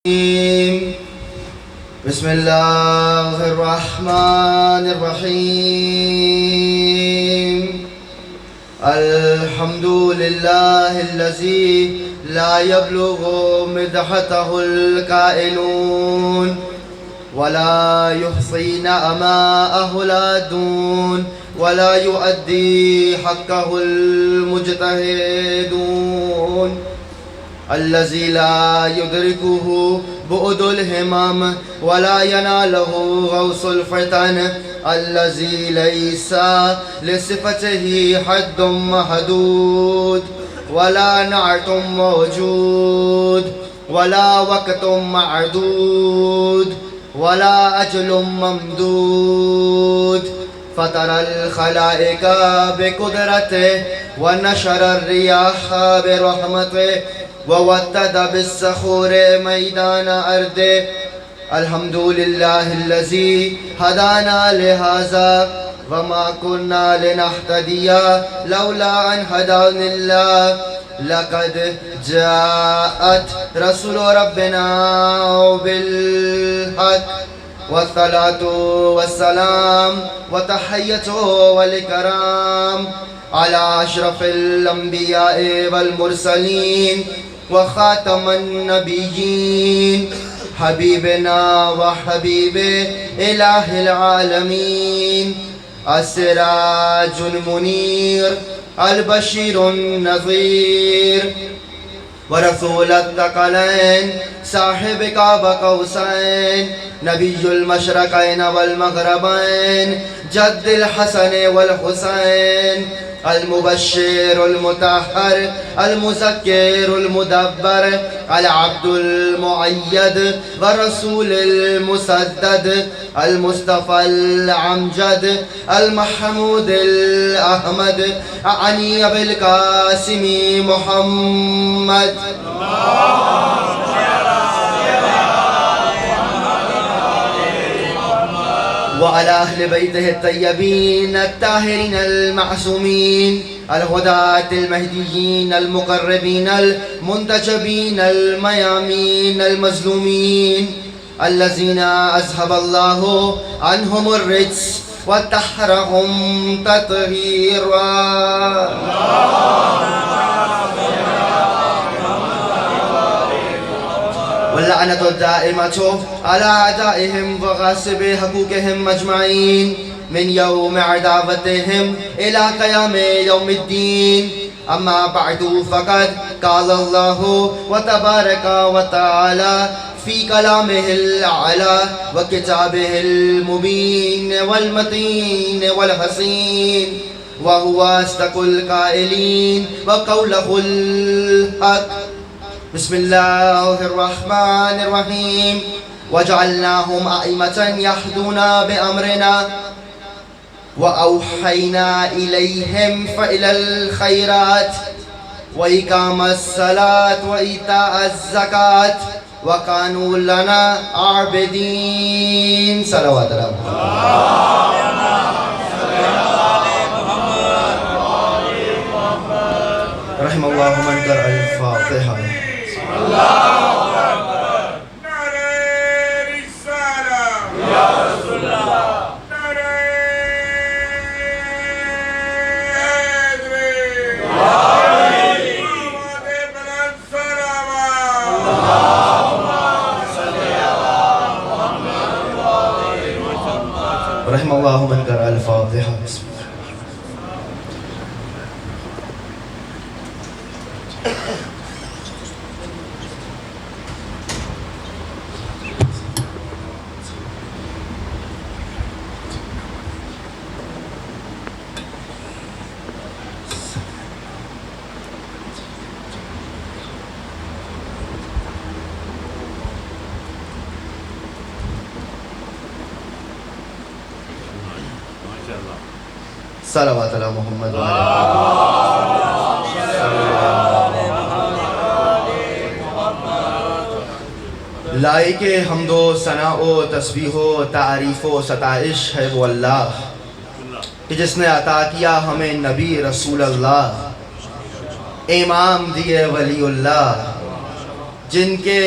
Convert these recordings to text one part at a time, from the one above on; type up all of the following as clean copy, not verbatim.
بسم الله الرحمن الرحيم. الحمد لله الذي لا يبلغ مدحته القائلون ولا يحصي نعماءه العادون ولا يؤدي حقه المجتهدون. الذي لا يدركه بعد الهمم ولا يناله غوص الفتن. الذي ليس لصفته حد محدود ولا نعت موجود ولا وقت معدود ولا أجل ممدود. فطر الخلائق بقدرته ونشر الرياح برحمته ووتد بالصخور ميدان أرضه. الحمد لله الذي هدانا لهذا وما كنا لنهتدي لولا أن هدانا الله. لقد جاءت رسول ربنا بالحق والصلاة والسلام وتحية والكرام على أشرف الأنبياء والمرسلين وخاتم النبيين حبيبنا وحبيب إله العالمين السراج المنير البشير النذير ورسول الثقلين صاحب قاب قوسين نبي المشرقين والمغربين جد الحسن والحسين المبشر المطهر المذكر المدبر العبد المؤيد والرسول المسدد المصطفى الأمجد المحمود الأحمد أعني بالقاسم محمد. وعلى أهل بيته الطيبين الطاهرين المعصومين الهداة المهديين المقربين المنتجبين الميامين المظلومين الذين أذهب الله عنهم الرجس وطهرهم تطهيرا. واللعنة الدائمة على أعدائهم وغاصبي حقوقهم أجمعين من يوم عداوتهم إلى قيام يوم الدين. أما بعد فقد قال الله وتبارك وتعالى في كلامه الأعلى وكتابه المبين والمتين والحسين وهو أصدق القائلين وقوله الحق. بسم الله الرحمن الرحيم. وجعلناهم أئمة يهدون بأمرنا وأوحينا إليهم فعل الخيرات وإقام الصلاة وإيتاء الزكاة وكانوا لنا عابدين. صلوات الله. رحم الله من قرأ الفاتحة. رحم الله من قرأ الفاتحة. صلوات علی محمد و لائق حمد و ثنا و تسبیح و تعریف و ستائش ہے وہ اللہ کہ جس نے عطا کیا ہمیں نبی رسول اللہ، امام دیے ولی اللہ، جن کے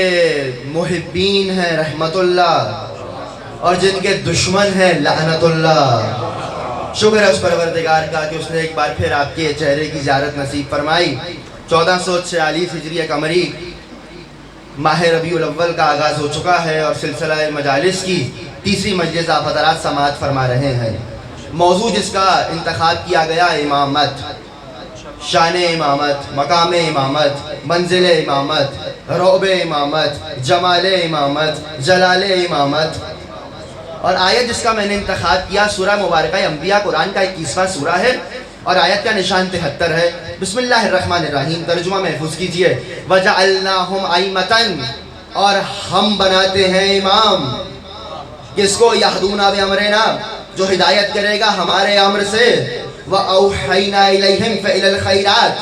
محبین ہیں رحمت اللہ اور جن کے دشمن ہیں لعنت اللہ۔ شکر ہے اس پروردگار کا کہ اس نے ایک بار پھر آپ کے چہرے کی زیارت نصیب فرمائی۔ 1446 ہجری قمری ماہ ربیع الاول کا آغاز ہو چکا ہے اور سلسلہ مجالس کی تیسری مجلس آپ حضرات سماعت فرما رہے ہیں۔ موضوع جس کا انتخاب کیا گیا امامت، شان امامت، مقام امامت، منزل امامت، رعب امامت، جمال امامت، جلال امامت، اور آیت جس کا میں نے انتخاب کیا سورہ مبارکہ انبیاء قرآن کا 21واں سورہ ہے اور آیت کا نشان 73 ہے۔ بسم اللہ الرحمن الرحیم، ترجمہ محفوظ کیجئے۔ وَجَعَلْنَاهُمْ أَئِمَّةً، اور ہم بناتے ہیں امام، کس کو؟ یہدونا بِأَمْرِنَا، جو ہدایت کرے گا ہمارے امر سے۔ وَأَوْحَيْنَا إِلَيْهِمْ فَإِلَى الْخَيْرَاتِ،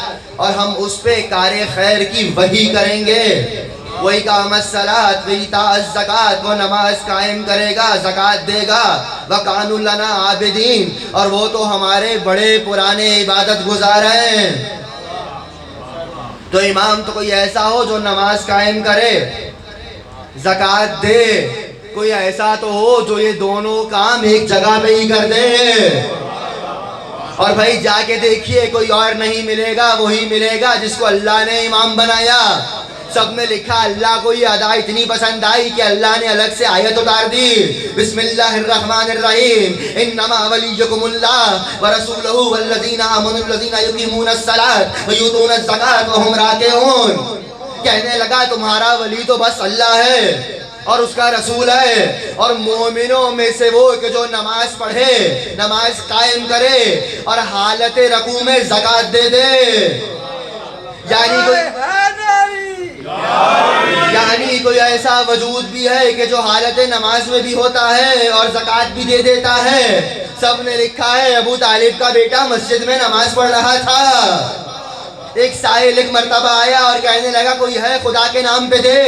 اور ہم اس پہ کار خیر کی وحی کریں گے۔ وَإِقَامَ الصَّلَاةِ وَإِيتَاءَ الزَّكَاةِ، وہ نماز قائم کرے گا، زکوٰۃ دے گا۔ وَكَانُوا لَنَا عَابِدِينَ، اور وہ تو ہمارے بڑے پرانے عبادت گزار ہیں۔ تو امام تو کوئی ایسا ہو جو نماز قائم کرے، زکوٰۃ دے، کوئی ایسا تو ہو جو یہ دونوں کام ایک جگہ پہ ہی کر دے۔ اور بھائی جا کے دیکھیے کوئی اور نہیں ملے گا، وہی ملے گا جس کو اللہ نے امام بنایا۔ سب نے لکھا اللہ کو یہ ادا اتنی پسند آئی کہ اللہ نے الگ سے آیت اتار دی۔ بسم اللہ الرحمن الرحیم، انما ولیکم اللہ ورسولہ والذین آمنوا الذین یقیمون الصلاۃ ویؤتون الزکاۃ وہم راکعون۔ کہنے لگا تمہارا ولی تو بس اللہ ہے اور اس کا رسول ہے، اور مومنوں میں سے وہ کہ جو نماز پڑھے، نماز قائم کرے اور حالت رکوع میں زکوٰۃ دے دے۔ یعنی کوئی ایسا وجود بھی ہے کہ جو حالت نماز میں بھی ہوتا ہے اور زکوٰۃ بھی دے دیتا ہے۔ سب نے لکھا ہے ابو طالب کا بیٹا مسجد میں نماز پڑھ رہا تھا، ایک سائل ایک مرتبہ آیا اور کہنے لگا کوئی ہے خدا کے نام پہ دے۔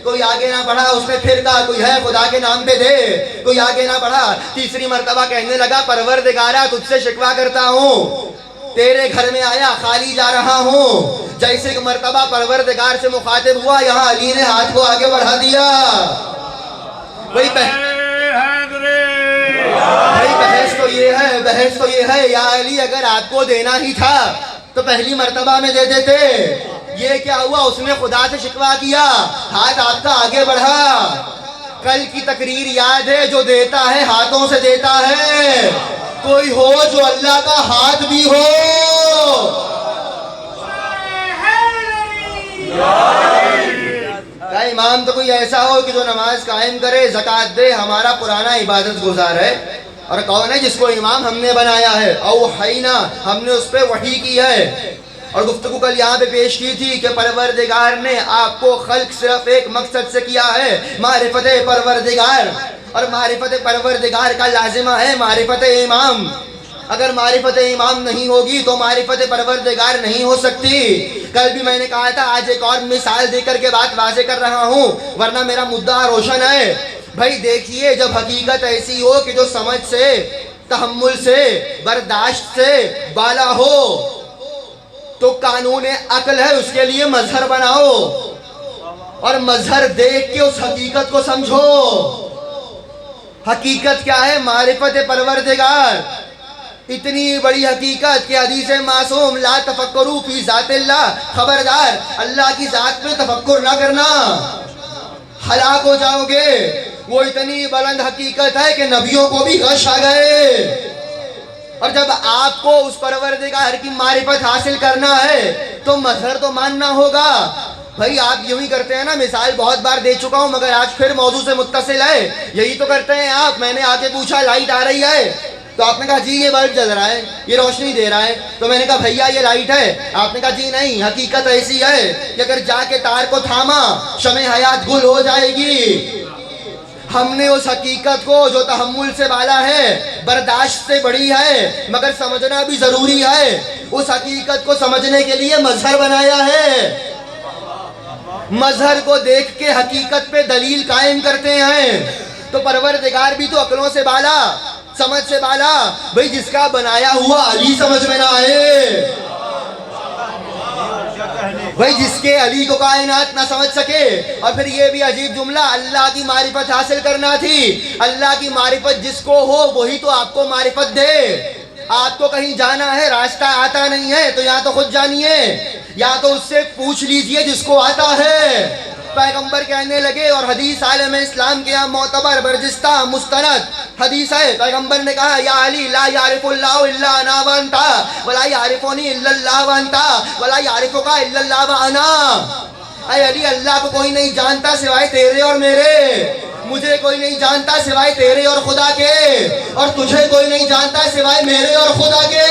کوئی آگے نہ بڑھا، اس نے پھر کہا کوئی ہے خدا کے نام پہ دے، کوئی آگے نہ بڑھا۔ تیسری مرتبہ کہنے لگا پروردگارا تجھ سے شکوہ کرتا ہوں، تیرے گھر میں آیا خالی جا رہا ہوں۔ جیسے کہ مرتبہ پروردگار سے مخاطب ہوا، یہاں علی نے ہاتھ کو آگے بڑھا دیا۔ بھائی بحث تو یہ ہے یا علی اگر آپ کو دینا ہی تھا تو پہلی مرتبہ میں دے دیتے۔ یہ کیا ہوا؟ اس نے خدا سے شکوہ کیا، ہاتھ آپ کا آگے بڑھا۔ کل کی تقریر یاد ہے، جو دیتا ہے ہاتھوں سے دیتا ہے۔ کوئی ہو جو اللہ کا ہاتھ بھی ہو۔ امام تو کوئی ایسا ہو کہ جو نماز قائم کرے، زکوٰۃ دے، ہمارا پرانا عبادت گزار ہے۔ اور کون ہے جس کو امام ہم نے بنایا ہے؟ اوحینا، ہم نے اس پہ وحی کی ہے۔ اور گفتگو کل یہاں پہ پیش کی تھی کہ پروردگار نے آپ کو خلق صرف ایک مقصد سے کیا ہے، معرفت پروردگار، اور معرفت پروردگار کا لازمہ ہے معرفت امام۔ اگر معرفت امام نہیں ہوگی تو معرفت پروردگار نہیں ہو سکتی۔ کل بھی میں نے کہا تھا، آج ایک اور مثال دے کر کے بات واضح کر رہا ہوں ورنہ میرا مدعا روشن ہے۔ بھائی دیکھیے، جب حقیقت ایسی ہو کہ جو سمجھ سے، تحمل سے، برداشت سے بالا ہو تو قانون عقل ہے اس کے لیے مظہر بناؤ اور مظہر دیکھ کے اس حقیقت کو سمجھو۔ حقیقت کیا ہے؟ معرفت پروردگار۔ اتنی بڑی حقیقت کہ حدیث معصوم لا تفکروا فی ذات اللہ، خبردار اللہ کی ذات میں تفکر نہ کرنا، ہلاک ہو جاؤ گے۔ وہ اتنی بلند حقیقت ہے کہ نبیوں کو بھی غش آ گئے۔ اور جب آپ کو اس پروردگار کی معرفت حاصل کرنا ہے تو مظہر تو ماننا ہوگا۔ بھائی آپ یوں ہی کرتے ہیں نا، مثال بہت بار دے چکا ہوں مگر آج پھر موضوع سے متصل ہے، یہی تو کرتے ہیں آپ۔ میں نے آ کے پوچھا لائٹ آ رہی ہے تو آپ نے کہا جی یہ بلب جل رہا ہے، یہ روشنی دے رہا ہے۔ تو میں نے کہا بھیا یہ لائٹ ہے؟ آپ نے کہا جی نہیں، حقیقت ایسی ہے کہ اگر جا کے تار کو تھاما شمع حیات گل ہو جائے گی۔ ہم نے اس حقیقت کو جو تحمل سے بالا ہے، برداشت سے بڑی ہے مگر سمجھنا بھی ضروری ہے، اس حقیقت کو سمجھنے کے لیے مظہر بنایا ہے۔ مظہر کو دیکھ کے حقیقت پہ دلیل قائم کرتے ہیں۔ تو پروردگار بھی تو عقلوں سے بالا، سمجھ سے بالا۔ بھئی جس کا بنایا ہوا علی سمجھ میں نہ آئے بھائی جس کے علی کو کائنات نہ سمجھ سکے. اور پھر یہ بھی عجیب جملہ, اللہ کی معرفت حاصل کرنا تھی. اللہ کی معرفت جس کو ہو وہی تو آپ کو معرفت دے. آپ کو کہیں جانا ہے, راستہ آتا نہیں ہے تو یا تو خود جانیے یا تو اس سے پوچھ لیجئے جس کو آتا ہے. پیغمبر کہنے لگے, اور حدیث عالم اسلام کے یہاں معتبر برجستہ مستند حدیث ہے, پیغمبر نے کہا یا علی لا یعرف اللہ الا انا وانت ولا یعرفنی الا اللہ وانت ولا یعرفک الا اللہ وانا. اے علی, اللہ کو کوئی نہیں جانتا سوائے تیرے اور میرے, مجھے کوئی نہیں جانتا سوائے تیرے اور خدا کے, اور تجھے کوئی نہیں جانتا سوائے میرے اور خدا کے.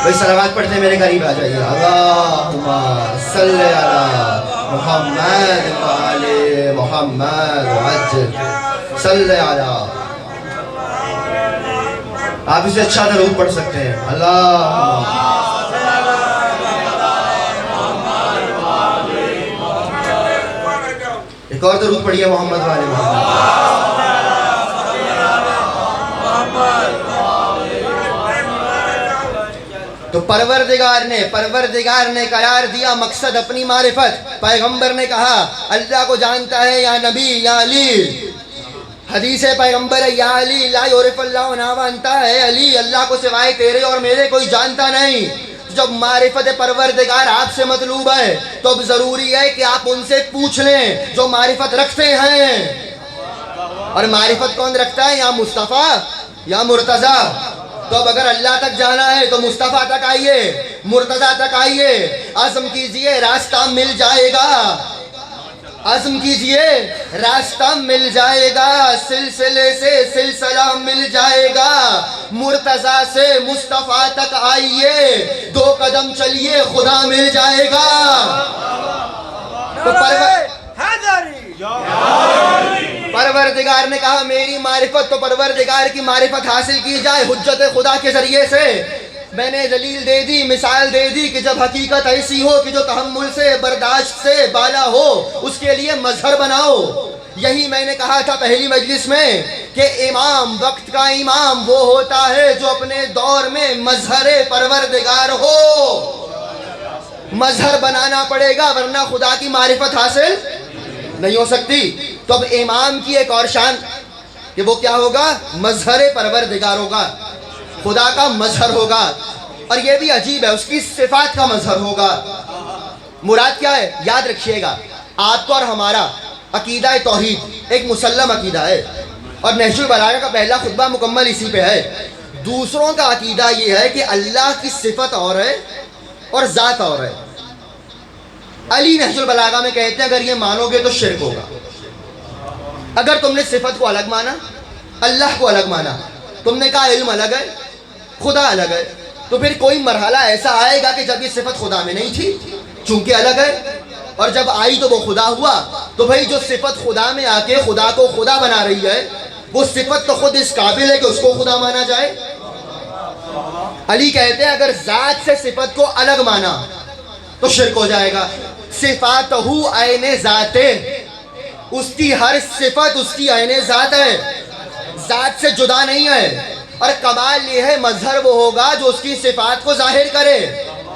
بھائی صلوات پڑھتے ہیں, میرے قریب آ جائیے. اللہم صلی علی محمد وآل محمد وعجل صلی علی. آپ اسے اچھا درود پڑھ سکتے ہیں. اللہم ایک اور درود پڑھیے محمد وآل محمد. تو پروردگار نے قرار دیا مقصد اپنی معرفت. پیغمبر نے کہا اللہ کو جانتا ہے یا نبی یا علی. حدیث پیغمبر ہے یا علی لا یعرف اللہ الا انت, ہے علی اللہ کو سوائے تیرے اور میرے کوئی جانتا نہیں. جب معرفت پروردگار آپ سے مطلوب ہے تو اب ضروری ہے کہ آپ ان سے پوچھ لیں جو معرفت رکھتے ہیں. اور معرفت کون رکھتا ہے, یا مصطفیٰ یا مرتضیٰ. تو اب اگر اللہ تک جانا ہے تو مصطفیٰ تک آئیے, مرتضیٰ تک آئیے, عزم کیجئے راستہ مل جائے گا. عزم کیجئے راستہ مل جائے گا, سلسلے سے سلسلہ مل جائے گا. مرتضیٰ سے مصطفیٰ تک آئیے, 2 قدم چلیے خدا مل جائے گا. تو پروردگار نے کہا میری معرفت, تو پروردگار کی معرفت حاصل کی جائے حجت خدا کے ذریعے سے. میں نے دلیل دے دی, مثال دے دی کہ جب حقیقت ایسی ہو کہ جو تحمل سے برداشت سے بالا ہو اس کے لیے مظہر بناؤ. یہی میں نے کہا تھا پہلی مجلس میں کہ امام, وقت کا امام وہ ہوتا ہے جو اپنے دور میں مظہر پروردگار ہو. مظہر بنانا پڑے گا ورنہ خدا کی معرفت حاصل نہیں ہو سکتی. تو اب امام کی ایک اور شان کہ وہ کیا ہوگا, مظہر پروردگار ہوگا, خدا کا مظہر ہوگا. اور یہ بھی عجیب ہے, اس کی صفات کا مظہر ہوگا. مراد کیا ہے یاد رکھیے گا, آپ کا اور ہمارا عقیدہ توحید ایک مسلم عقیدہ ہے, اور نہج البلاغہ کا پہلا خطبہ مکمل اسی پہ ہے. دوسروں کا عقیدہ یہ ہے کہ اللہ کی صفت اور ہے اور ذات اور ہے. علی نہج البلاغہ میں کہتے ہیں اگر یہ مانو گے تو شرک ہوگا. اگر تم نے صفت کو الگ مانا, اللہ کو الگ مانا, تم نے کہا علم الگ ہے خدا الگ ہے, تو پھر کوئی مرحلہ ایسا آئے گا کہ جب یہ صفت خدا میں نہیں تھی چونکہ الگ ہے, اور جب آئی تو وہ خدا ہوا. تو بھائی جو صفت خدا میں آ کے خدا کو خدا بنا رہی ہے وہ صفت تو خود اس قابل ہے کہ اس کو خدا مانا جائے. علی کہتے ہیں اگر ذات سے صفت کو الگ مانا تو شرک ہو جائے گا. صفاتہ عین ذات, اس کی ہر صفت اس کی عین ذات ہے, ذات سے جدا نہیں ہے. اور کمال یہ ہے مظہر وہ ہوگا جو اس کی صفات کو ظاہر کرے.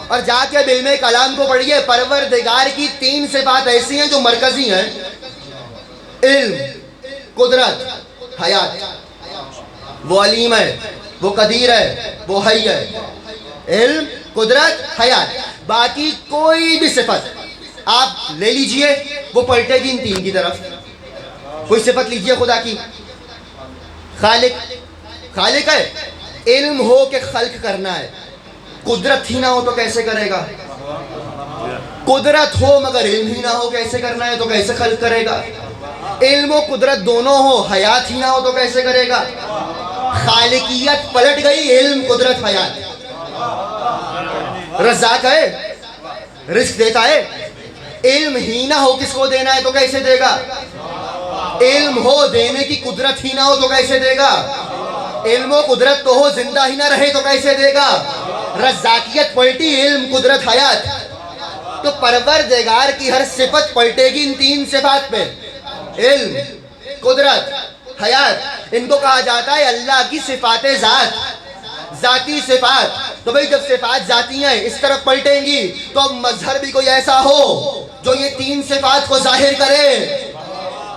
اور جا کے علم کلام کو پڑھیے, پروردگار کی 3 صفات ایسی ہیں جو مرکزی ہیں, علم, قدرت, حیات. وہ علیم ہے, وہ قدیر ہے, وہ حی ہے. علم, قدرت, حیات. باقی کوئی بھی صفت آپ لے لیجئے وہ پلٹے گی ان 3 کی طرف. کوئی صفت لیجئے خدا کی, خالق ہے, علم ہو کہ خلق کرنا ہے, قدرت ہی نہ ہو تو کیسے کرے گا. قدرت ہو مگر علم ہی نہ ہو کیسے کرنا ہے تو کیسے خلق کرے گا. علم و قدرت دونوں ہو, حیات ہی نہ ہو تو کیسے کرے گا. خالقیت پلٹ گئی, علم, قدرت, حیات. رزاق ہے, رزق دیتا ہے, علم ہی نہ ہو کس کو دینا ہے تو کیسے دے گا. علم ہو دینے کی قدرت ہی نہ ہو تو کیسے دے گا. علم و قدرت تو ہو زندہ ہی نہ رہے تو کیسے دے گا. رزاقیت پلٹی, علم, قدرت, حیات. تو پروردگار کی ہر صفت پلٹے گی ان تین صفات پہ: علم، قدرت، حیات. ان کو کہا جاتا ہے اللہ کی صفات ذات، ذاتی صفات. تو بھئی جب صفات ذاتی ہیں اس طرف پلٹیں گی تو اب مظہر بھی کوئی ایسا ہو جو یہ تین صفات کو ظاہر کرے،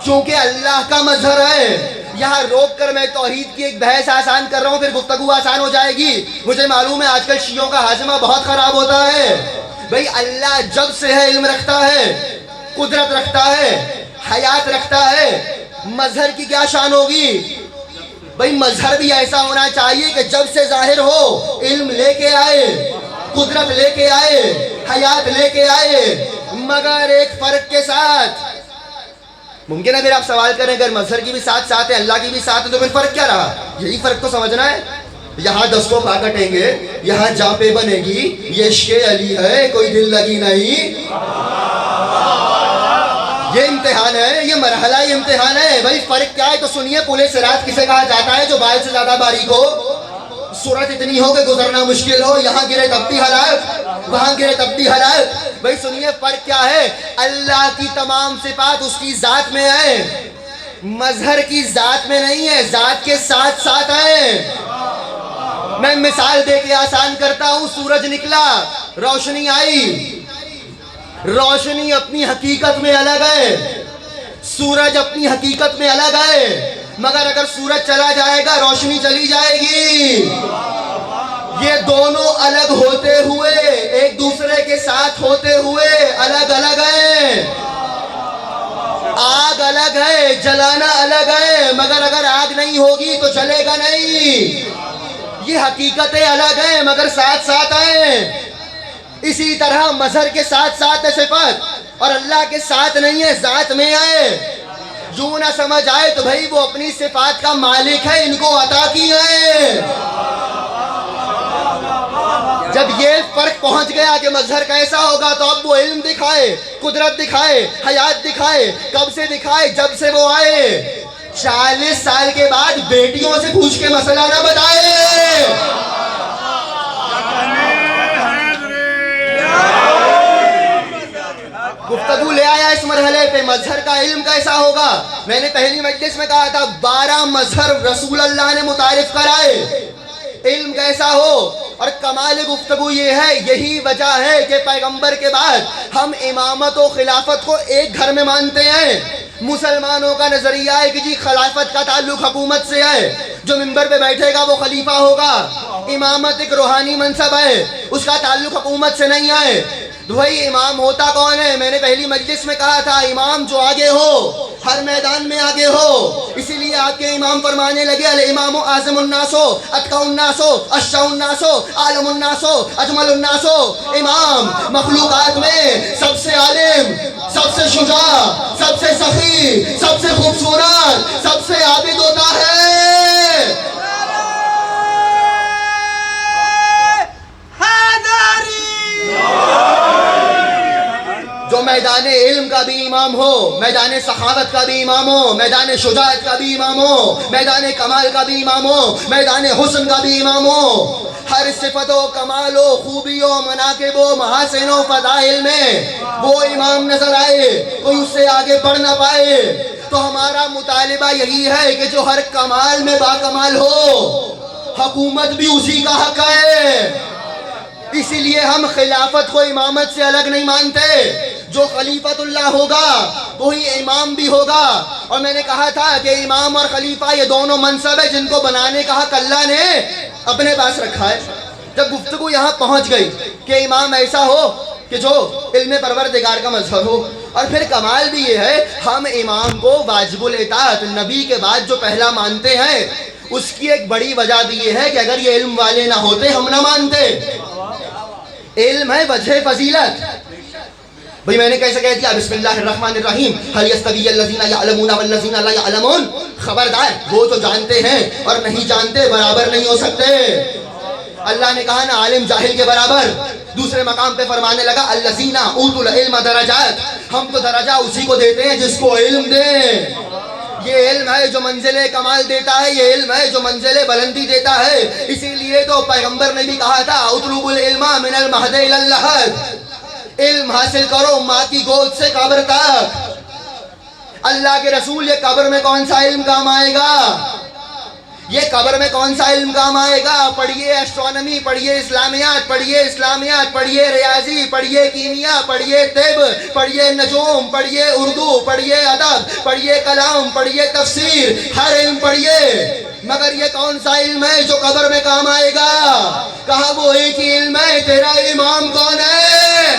چونکہ اللہ کا مظہر ہے. یہاں روک کر میں توحید کی ایک بحث آسان کر رہا ہوں، پھر گفتگو آسان ہو جائے گی. مجھے معلوم ہے آج کل شیعوں کا ہاضمہ بہت خراب ہوتا ہے. بھئی اللہ جب سے ہے علم رکھتا ہے، قدرت رکھتا ہے، حیات رکھتا ہے، مظہر کی کیا شان ہوگی؟ بھئی مظہر بھی ایسا ہونا چاہیے کہ جب سے ظاہر ہو علم لے کے آئے، قدرت لے کے آئے، حیات لے کے آئے، مگر ایک فرق کے ساتھ. ممکن ہے پھر آپ سوال کریں اگر مظہر کی بھی ساتھ ساتھ ہے، اللہ کی بھی ساتھ ہے، تو پھر فرق کیا رہا؟ یہی فرق تو سمجھنا ہے. یہاں دستوں پا کٹیں گے، یہاں جاپے بنے گی، یہ عشق علی ہے کوئی دل لگی نہیں. یہ امتحان ہے، یہ مرحلہ یہ امتحان ہے. بھائی فرق کیا ہے تو سنیے. پلے صراط کسے کہا جاتا ہے؟ جو بال سے زیادہ باریک ہو، سورت اتنی ہو کہ گزرنا مشکل ہو، یہاں گرے تب بھی ہلاک، وہاں گرے تب بھی ہلاک. بھائی سنیے فرق کیا ہے. اللہ کی تمام صفات اس کی ذات میں ہے، مظہر کی ذات میں نہیں ہے، ذات کے ساتھ ساتھ ہے. میں مثال دے کے آسان کرتا ہوں. سورج نکلا، روشنی آئی. روشنی اپنی حقیقت میں الگ ہے، سورج اپنی حقیقت میں الگ ہے. مگر اگر سورج چلا جائے گا روشنی چلی جائے گی. یہ دونوں الگ ہوتے ہوئے، ایک دوسرے کے ساتھ ہوتے ہوئے الگ الگ ہیں. آگ الگ ہے، جلانا الگ ہے، مگر اگر آگ نہیں ہوگی تو جلے گا نہیں. یہ حقیقتیں الگ ہیں مگر ساتھ ساتھ ہیں. اسی طرح مظہر کے ساتھ ساتھ ہے صفت، اور اللہ کے ساتھ نہیں ہے، ذات میں ہے. یوں نہ سمجھ آئے تو بھائی وہ اپنی صفات کا مالک ہے، ان کو عطا کی ہے. جب یہ فرق پہنچ گیا کہ مظہر کیسا ہوگا تو اب وہ علم دکھائے، قدرت دکھائے، حیات دکھائے. کب سے دکھائے؟ جب سے وہ آئے. 40 سال کے بعد بیٹیوں سے پوچھ کے مسئلہ نہ بتائے. گفتگو لے آیا اس مرحلے پہ مظہر کا علم کیسا ہوگا. میں نے پہلی مجلس میں کہا تھا 12 مظہر رسول اللہ نے متعارف کرائے. علم کیسا ہو. اور کمال گفتگو یہ ہے، یہی وجہ ہے کہ پیغمبر کے بعد ہم امامت و خلافت کو ایک گھر میں مانتے ہیں. مسلمانوں کا نظریہ ہے کہ جی خلافت کا تعلق حکومت سے ہے، جو منبر پہ بیٹھے گا وہ خلیفہ ہوگا. امامت ایک روحانی منصب ہے، اس کا تعلق حکومت سے نہیں ہے. بھائی امام ہوتا کون ہے؟ میں نے پہلی مجلس میں کہا تھا امام جو آگے ہو، ہر میدان میں آگے ہو. اسی لیے آپ کے امام فرمانے لگے الامام اعظم الناس، اتقى الناس، اشجع الناس، عالم الناس، اجمل الناس. امام مخلوقات میں سب سے عالم، سب سے شجاع، سب سے سخی، سب سے خوبصورت، سب سے عابد ہوتا ہے. جو میدان علم کا بھی امام ہو، میدان سخاوت کا بھی امام ہو، میدان شجاعت کا بھی امام ہو، میدان کمال کا بھی امام ہو، میدان حسن کا بھی امام ہو. ہر صفت و کمال و خوبی و مناقب و محاسن و فضائل میں وہ امام نظر آئے، کوئی اس سے آگے بڑھ نہ پائے. تو ہمارا مطالبہ یہی ہے کہ جو ہر کمال میں باکمال ہو، حکومت بھی اسی کا حق ہے. اسی لیے ہم خلافت کو امامت سے الگ نہیں مانتے. جو خلیفت اللہ ہوگا وہی امام بھی ہوگا. اور میں نے کہا تھا کہ امام اور خلیفہ یہ دونوں منصب ہے جن کو بنانے کا حق اللہ نے اپنے پاس رکھا ہے. جب گفتگو یہاں پہنچ گئی کہ امام ایسا ہو کہ جو علم پروردگار کا مظہر ہو، اور پھر کمال بھی یہ ہے ہم امام کو واجب الاطاعت نبی کے بعد جو پہلا مانتے ہیں، اس کی ایک بڑی وجہ بھی یہ ہے کہ اگر یہ علم والے نہ ہوتے ہم نہ مانتے. علم ہے وجہ فضیلت. بھئی میں نے کیسے کہہ دیا بسم اللہ الرحمن الرحیم هل يستوي الذين يعلمون والذين لا يعلمون. خبردار وہ جو جانتے ہیں اور نہیں جانتے برابر نہیں ہو سکتے. اللہ نے کہا نا عالم جاہل کے برابر. دوسرے مقام پہ فرمانے لگا الذين اوتوا العلم درجات. ہم تو درجہ اسی کو دیتے ہیں جس کو علم دیں. یہ علم ہے جو منزل کمال دیتا ہے، یہ علم ہے جو منزل بلندی دیتا ہے. اسی لیے تو پیغمبر نے بھی کہا تھا اطلبوا العلم من المہد الی اللحد. علم حاصل کرو ماں کی گود سے قبر تک. اللہ کے رسول، یہ قبر میں کون سا علم کام آئے گا؟ یہ قبر میں کون سا علم کام آئے گا؟ پڑھیے اسٹرانومی، پڑھیے اسلامیات، پڑھیے ریاضی، پڑھیے کیمیا، پڑھیے طب، پڑھیے نجوم، پڑھیے اردو، پڑھیے ادب، پڑھیے کلام، پڑھیے تفسیر، ہر علم پڑھیے. مگر یہ کون سا علم ہے جو قبر میں کام آئے گا؟ کہا وہ ایک ہی علم ہے. تیرا امام کون ہے؟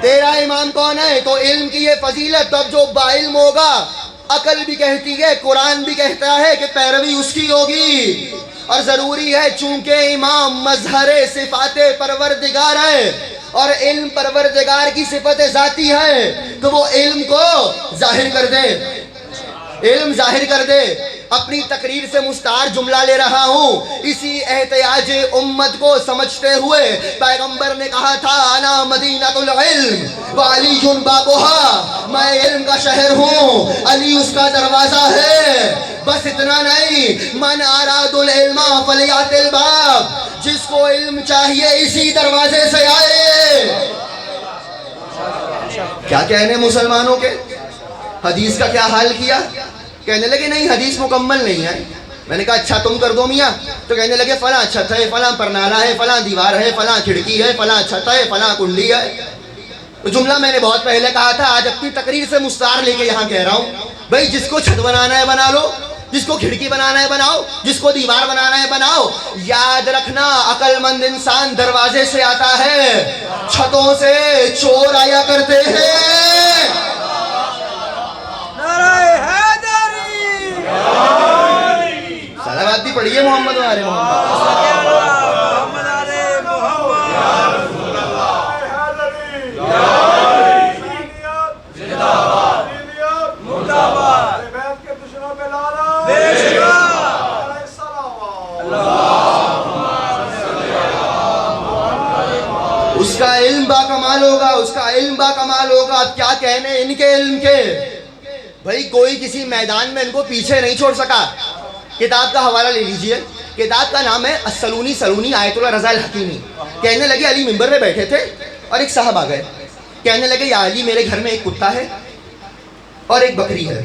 تیرا امام کون ہے؟ تو علم کی یہ فضیلت تب جو با علم ہوگا. عقل بھی کہتی ہے، قرآن بھی کہتا ہے کہ پیروی اس کی ہوگی. اور ضروری ہے چونکہ امام مظہر صفات پروردگار ہے اور علم پروردگار کی صفت ذاتی ہے، تو وہ علم کو ظاہر کر دے، علم ظاہر کر دے. اپنی تقریر سے مستعار جملہ لے رہا ہوں. اسی احتیاج امت کو سمجھتے ہوئے پیغمبر نے کہا تھا انا مدینۃ العلم وعلی بابها، میں علم کا شہر ہوں، علی اس کا دروازہ ہے. بس اتنا نہیں، من اراد العلم فلیات الباب، جس کو علم چاہیے اسی دروازے سے آئے. کیا کہنے مسلمانوں کے؟ حدیث کا کیا حال کیا؟ کہنے لگے نہیں حدیث مکمل نہیں ہے. میں نے کہا اچھا تم کر دو میاں. تو کہنے لگے فلاں چھت ہے، فلاں پرنالہ ہے، فلاں دیوار ہے، فلاں کھڑکی ہے، فلاں چھت ہے، فلاں کنڈی ہے. تو جملہ میں نے بہت پہلے کہا تھا، آج اپنی تقریر سے مستعار لے کے یہاں کہہ رہا ہوں. بھائی جس کو چھت بنانا ہے بنا لو، جس کو کھڑکی بنانا ہے بناؤ، جس کو دیوار بنانا ہے بناؤ. یاد رکھنا عقل مند انسان دروازے سے آتا ہے، چھتوں سے چور آیا کرتے ہیں. صلوات بھی پڑھیے محمد وآل محمد. اس کا علم با کمال ہوگا، اس کا علم با کمال ہوگا. اب کیا کہنے ان کے علم کے؟ بھائی کوئی کسی میدان میں ان کو پیچھے نہیں چھوڑ سکا. کتاب کا حوالہ لے لیجئے، کتاب کا نام ہے السلونی آیت اللہ رضا الحکیمی. کہنے لگے علی منبر پہ بیٹھے تھے اور ایک صاحب آ گئے. کہنے لگے یا علی میرے گھر میں ایک کتا ہے اور ایک بکری ہے،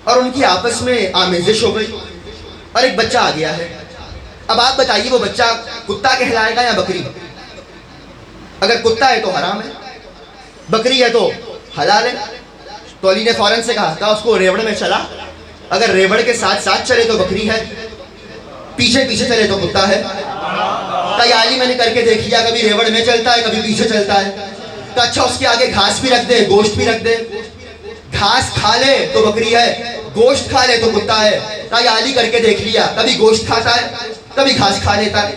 اور ان کی آپس میں آمیزش ہو گئی اور ایک بچہ آ گیا ہے. اب آپ بتائیے وہ بچہ کتا کہلائے گا یا بکری؟ اگر کتا ہے تو حرام ہے، بکری ہے تو حلال ہے. تو علی نے فوراً سے کہا اس کو ریوڑ میں چلا. اگر ریوڑ کے ساتھ ساتھ چلے تو بکری ہے، پیچھے پیچھے چلے تو کتا ہے. کہا یا علی میں نے کر کے دیکھ لیا، کبھی ریوڑ میں چلتا ہے کبھی پیچھے چلتا ہے. کہا اچھا اس کے آگے گھاس بھی رکھ دے، گوشت بھی رکھ دے. گھاس کھا لے تو بکری ہے، گوشت کھا لے تو کتا ہے. کہا یا علی کر کے دیکھ لیا، کبھی گوشت کھاتا ہے کبھی گھاس کھا لیتا ہے.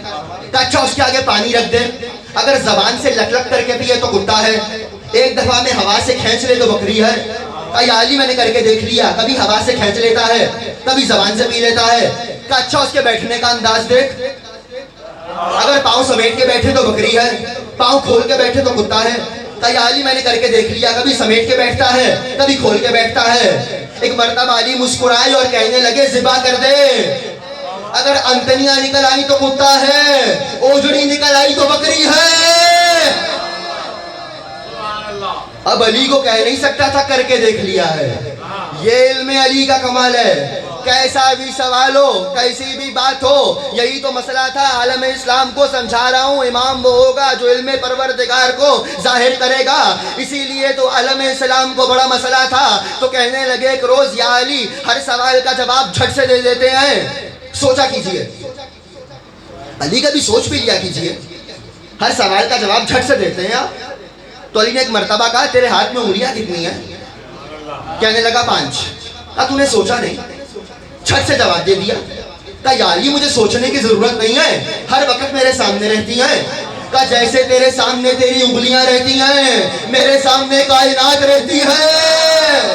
کہا اچھا اس کے آگے پانی رکھ دے، اگر زبان سے لک لک کر کے پیے تو کتا ہے، ایک دفعہ میں ہوا سے کھینچ لے تو بکری ہے. یا علی میں نے کر کے دیکھ لیا، کبھی ہوا سے کھینچ لیتا ہے کبھی زبان سے پی لیتا ہے. کہ اچھا اس کے بیٹھنے کا انداز دیکھ، اگر پاؤں سمیٹ کے بیٹھے تو بکری ہے، پاؤں کھول کے بیٹھے تو کتا ہے. کہ یا علی میں نے کر کے دیکھ لیا، کبھی سمیٹ کے بیٹھتا ہے کبھی کھول کے بیٹھتا ہے. ایک مرتبہ علی مسکرائے اور کہنے لگے ذبح کر دے، اگر انتنیاں نکل آئی تو کتا ہے، اوجڑی نکل آئی تو بکری ہے. اب علی کو کہہ نہیں سکتا تھا کر کے دیکھ لیا ہے. یہ علم علی کا کمال ہے. کیسا بھی سوال ہو، کیسی بھی بات ہو، یہی تو مسئلہ تھا. عالم اسلام کو سمجھا رہا ہوں، امام وہ ہوگا جو علم پروردگار کو ظاہر کرے گا. اسی لیے تو عالم اسلام کو بڑا مسئلہ تھا. تو کہنے لگے ایک روز یا علی ہر سوال کا جواب جھٹ سے دے دیتے ہیں. سوچا کیجئے، علی کا بھی سوچ بھی لیا کیجئے، ہر سوال کا جواب جھٹ سے دیتے ہیں آپ. تو علی نے ایک مرتبہ کہا تیرے ہاتھ میں انگلیاں کتنی ہیں؟ کہنے لگا 5. کہا تو نے سوچا نہیں، جھٹ سے جواب دے دیا. کہا یا علی مجھے سوچنے کی ضرورت نہیں ہے، ہر وقت میرے سامنے رہتی ہیں. کہا جیسے تیرے سامنے تیری انگلیاں رہتی ہیں، میرے سامنے کائنات رہتی ہے.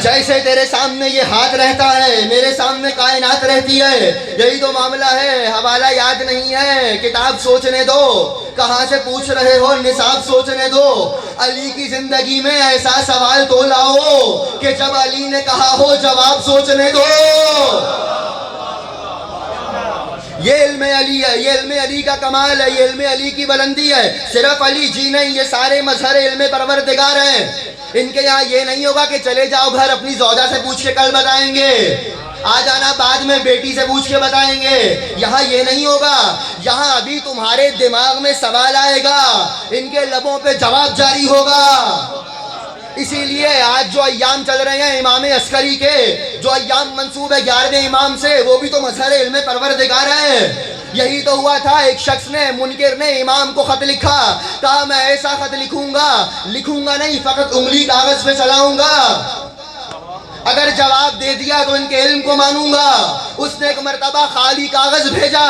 جیسے تیرے سامنے یہ ہاتھ رہتا ہے میرے سامنے کائنات رہتی ہے، یہی تو معاملہ ہے۔ حوالہ یاد نہیں ہے، کتاب سوچنے دو، کہاں سے پوچھ رہے ہو نصاب سوچنے دو۔ علی کی زندگی میں ایسا سوال تو لاؤ کہ جب علی نے کہا ہو جواب سوچنے دو۔ یہ علم علی ہے، یہ علم علی کا کمال ہے، یہ علم علی کی بلندی ہے۔ صرف علی جی نہیں، یہ سارے مظہر علم پروردگار ہیں۔ ان کے یہاں یہ نہیں ہوگا کہ چلے جاؤ گھر اپنی زوجہ سے پوچھ کے کل بتائیں گے، آ جانا بعد میں بیٹی سے پوچھ کے بتائیں گے۔ یہاں یہ نہیں ہوگا، یہاں ابھی تمہارے دماغ میں سوال آئے گا، ان کے لبوں پہ جواب جاری ہوگا۔ اسی لیے آج جو ایام چل رہے ہیں امام عسکری کے، جو ایام منسوب ہے 11ویں امام سے، وہ بھی تو مظہر علم پروردگار ہے۔ یہی تو ہوا تھا، ایک شخص نے، منکر نے امام کو خط لکھا، کہا میں ایسا خط لکھوں گا نہیں، فقط انگلی کاغذ پہ چلاؤں گا، اگر جواب دے دیا تو ان کے علم کو مانوں گا۔ اس نے ایک مرتبہ خالی کاغذ بھیجا،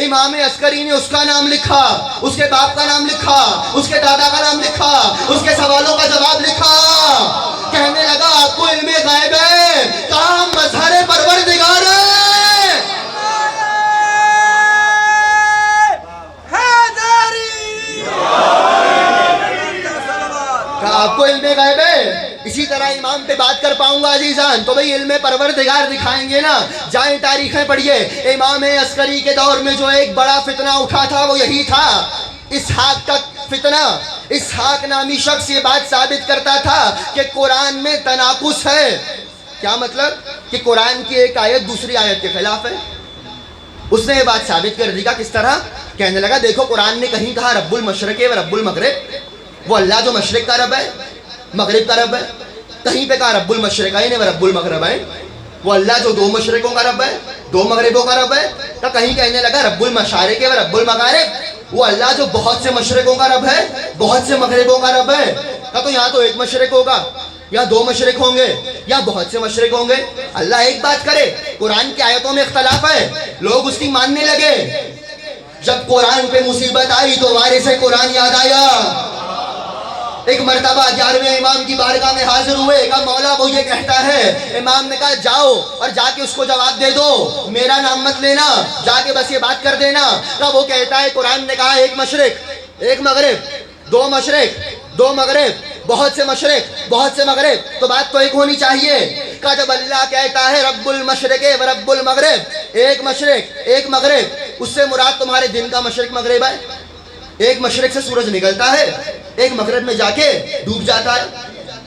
امام عسکری نے اس کا نام لکھا، اس کے باپ کا نام لکھا، اس کے دادا کا نام لکھا، اس کے سوالوں کا جواب لکھا۔ کہنے لگا آپ کو علم غیب ہے، کام مظہر پروردگار ہے۔ آپ کو علم غیب ہے، اسی طرح امام پہ بات کر پاؤں گا عزیزان تو بھئی علم پروردگار دکھائیں گے نا۔ جائیں تاریخیں پڑھیے، امام عسکری کے دور میں جو ایک بڑا فتنہ اٹھا تھا وہ یہی تھا، اسحاق کا فتنہ۔ اسحاق نامی شخص یہ بات ثابت کرتا تھا کہ قرآن میں تناقض ہے۔ کیا مطلب؟ کہ قرآن کی ایک آیت دوسری آیت کے خلاف ہے۔ اس نے یہ بات ثابت کر دی، کس طرح؟ کہنے لگا دیکھو قرآن نے کہیں کہا رب المشرق و رب المغرب، وہ اللہ جو مشرق کا رب ہے مغرب کا رب ہے، کہیں پہ کہا رب المشرقین و رب المغربین، وہ اللہ جو دو مشرقوں کا رب ہے دو مغربوں کا رب ہے، تو کہیں کہنے لگا رب المشارق و رب المغارب، وہ اللہ جو بہت سے مشرقوں کا رب ہے بہت سے مغربوں کا رب ہے۔ تو یہاں تو ایک مشرق ہوگا یا دو مشرق ہوں گے یا بہت سے مشرق ہوں گے، اللہ ایک بات کرے۔ قرآن کی آیتوں میں اختلاف ہے، لوگ اس کی ماننے لگے۔ جب قرآن پہ مصیبت آئی تو وارث قرآن یاد آیا۔ ایک مرتبہ 11ویں امام کی بارگاہ میں حاضر ہوئے، کہا مولا وہ یہ کہتا ہے۔ امام نے کہا جاؤ اور جا کے اس کو جواب دے دو، میرا نام مت لینا، جا کے بس یہ بات کر دینا۔ کہا وہ کہتا ہے قرآن نے کہا ایک مشرق ایک مغرب، دو مشرق دو مغرب، بہت سے مشرق بہت سے مغرب، تو بات تو ایک ہونی چاہیے۔ کہا جب اللہ کہتا ہے رب المشرق و رب المغرب، ایک مشرق ایک مغرب، اس سے مراد تمہارے دن کا مشرق مغرب ہے؟ ایک مشرق سے سورج نکلتا ہے، ایک مغرب میں جا کے ڈوب جاتا ہے۔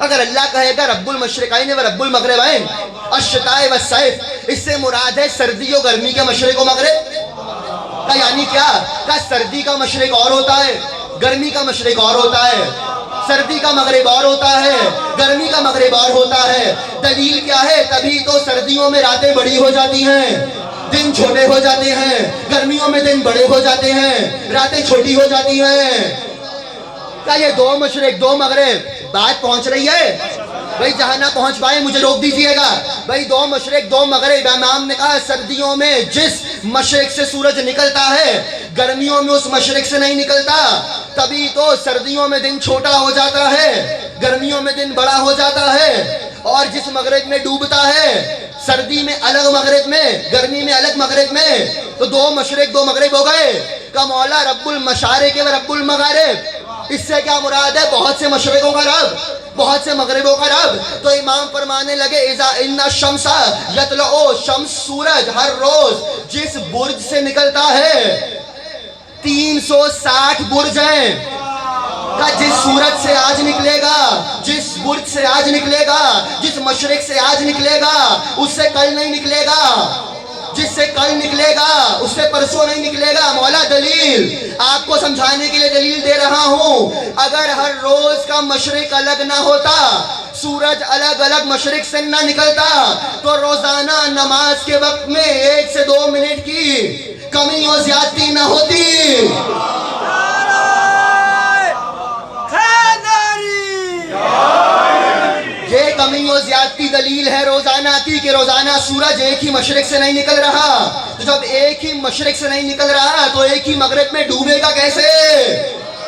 اگر اللہ کہے گا رب المشرقین و رب المغربین الشتاء والصیف، اس سے مراد ہے سردی و گرمی کے مشرق و مغرب۔ کہا یعنی کیا؟ کہا سردی کا مشرق اور ہوتا ہے، گرمی کا مشرق اور ہوتا ہے، سردی کا مغرب اور ہوتا ہے، گرمی کا مغرب اور ہوتا ہے۔ دلیل کیا ہے؟ تبھی تو سردیوں میں راتیں بڑی ہو جاتی ہیں، دن چھوٹے ہو جاتے ہیں، گرمیوں میں دن بڑے ہو جاتے ہیں، راتیں چھوٹی ہو جاتی ہیں۔ کیا یہ دو مشرق دو مغرب بات پہنچ رہی ہے؟ بھائی جہاں نہ پہنچ پائے مجھے روک دیجئے گا۔ بھائی دو مشرق دو مغرب، امام نے کہا سردیوں میں جس مشرق سے سورج نکلتا ہے گرمیوں میں اس مشرق سے نہیں نکلتا، تبھی تو سردیوں میں دن چھوٹا ہو جاتا ہے، گرمیوں میں دن بڑا ہو جاتا ہے۔ اور جس مغرب میں ڈوبتا ہے، سردی میں الگ مغرب میں، گرمی میں الگ مغرب میں، تو دو مشرق دو مغرب ہو گئے۔ کہ مولا رب المشارق و رب المغارب، اس سے کیا مراد ہے؟ بہت سے مشرقوں کا رب بہت سے مغربوں کا رب۔ تو امام فرمانے لگے اذا ان الشمس یطلع، شمس سورج ہر روز جس برج سے نکلتا ہے، 360 برج ہیں، کہ جس سورج سے آج نکلے گا، جس برج سے آج نکلے گا، جس مشرق سے آج نکلے گا، اس سے کل نہیں نکلے گا، جس سے کل نکلے گا اس سے پرسوں نہیں نکلے گا۔ مولا دلیل آپ کو سمجھانے کے لیے دلیل دے رہا ہوں، اگر ہر روز کا مشرق الگ نہ ہوتا، سورج الگ الگ مشرق سے نہ نکلتا، تو روزانہ نماز کے وقت میں 1 سے 2 منٹ کی کمی اور زیادتی نہ ہوتی۔ یہ کمی و زیادتی دلیل ہے روزانہ کی، کہ روزانہ سورج ایک ہی مشرق سے نہیں نکل رہا، تو جب ایک ہی مشرق سے نہیں نکل رہا تو ایک ہی مغرب میں ڈوبے گا کیسے؟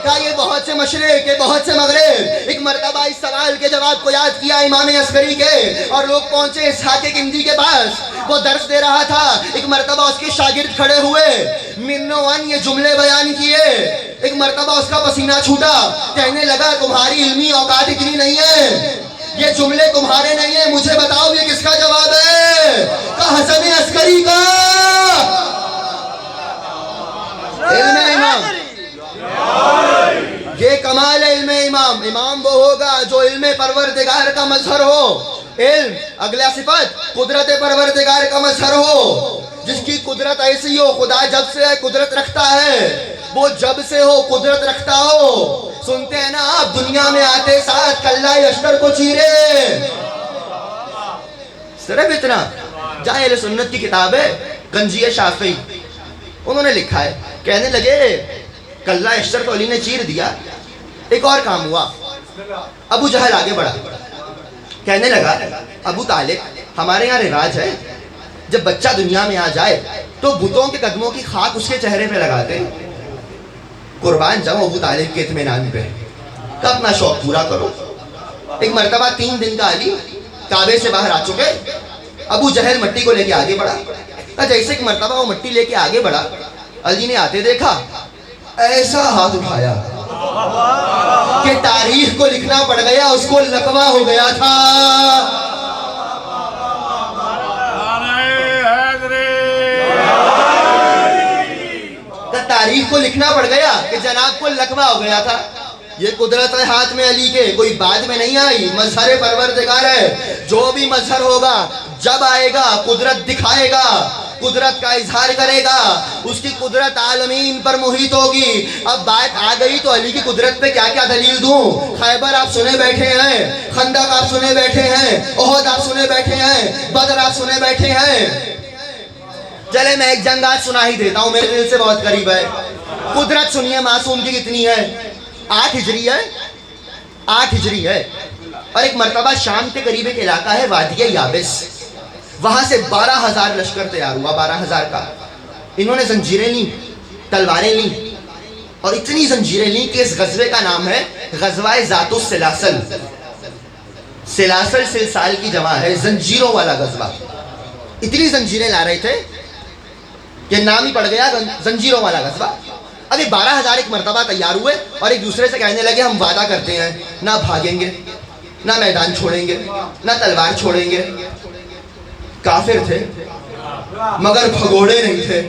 کہا یہ بہت سے مشرق، یہ بہت سے مغرب. ایک مرتبہ اس سوال کے جواب کو یاد کیا امام عسکری کے، اور لوگ پہنچے اسحاق کندی کے پاس. وہ درس دے رہا تھا. ایک مرتبہ اس کے شاگرد کھڑے ہوئے، منوان یہ جملے بیان کیے. ایک مرتبہ اس کا پسینہ چھوٹا، کہنے لگا تمہاری علمی اوقات اتنی نہیں ہے، یہ جملے تمہارے نہیں ہیں، مجھے بتاؤ یہ کس کا جواب ہے؟ کہا حسن عسکری کا. علم امام، یہ کمال ہے علم امام. امام وہ ہوگا جو علم پروردگار کا مظہر ہو. علم اگلا صفت قدرت پروردگار کا مظہر ہو، جس کی قدرت ایسی ہو. خدا جب سے ہے قدرت رکھتا ہے، وہ جب سے ہو قدرت رکھتا ہو. سنتے ہیں نا آپ دنیا میں آتے ساتھ کلہ اشتر کو چیرے. صرف اتنا. جہاں اہل سنت کی کتاب ہے گنجی شافعی، انہوں نے لکھا ہے، کہنے لگے کلہ اشتر کو علی نے چیر دیا. ایک اور کام ہوا. ابو جہل آگے بڑھا، کہنے لگا ابو طالب ہمارے یہاں رواج ہے جب بچہ دنیا میں آ جائے تو بتوں کے قدموں کی خاک اس کے چہرے پہ لگاتے ہیں. قربان جاؤ ابو طالب کے اطمینان پہ کہ اپنا شوق پورا کرو. ایک مرتبہ 3 دن کا علی کعبے سے باہر آ چکے. ابو جہل مٹی کو لے کے آگے بڑھا. جیسے ایک مرتبہ وہ مٹی لے کے آگے بڑھا، علی نے آتے دیکھا، ایسا ہاتھ اٹھایا کہ تاریخ کو لکھنا پڑ گیا، اس کو لقمہ ہو گیا تھا. تاریخ کو لکھنا پڑ گیا کہ جناب کو لقمہ ہو گیا تھا. یہ قدرت ہے ہاتھ میں علی کے، کوئی بعد میں نہیں آئی. مظہر پروردگار ہے. جو بھی مظہر ہوگا جب آئے گا قدرت دکھائے گا، قدرت کا اظہار کرے گا. اس کی قدرت عالمین پر محیط ہوگی. اب بات آ گئی تو علی کی قدرت پہ کیا کیا دلیل دوں. خیبر آپ سنے بیٹھے ہیں، خندق آپ سنے بیٹھے ہیں، احد آپ سنے بیٹھے ہیں، بدر آپ سنے بیٹھے ہیں. چلے میں ایک جنگ آج سنا ہی دیتا ہوں، میرے دل سے بہت قریب ہے. قدرت سنیے معصوم کی کتنی ہے. 8 ہجری ہے، 8 ہجری ہے. اور ایک مرتبہ شام کے قریب ایک علاقہ ہے وادی یابس، وہاں سے 12,000 لشکر تیار ہوا. 12,000 کا. انہوں نے زنجیریں لیں، تلواریں لیں، اور اتنی زنجیریں لیں کہ اس غزوے کا نام ہے غزوہ ذات السلاسل. سلاسل سلسال کی جمع ہے، زنجیروں والا غزوہ. اتنی زنجیریں لا رہے تھے کہ نام ہی پڑ گیا زنجیروں والا غزوہ. ابھی 12,000 ایک مرتبہ تیار ہوئے اور ایک دوسرے سے کہنے لگے ہم وعدہ کرتے ہیں نہ بھاگیں گے، نہ میدان چھوڑیں گے، نہ تلوار چھوڑیں گے. کافر تھے مگر بھگوڑے نہیں تھے.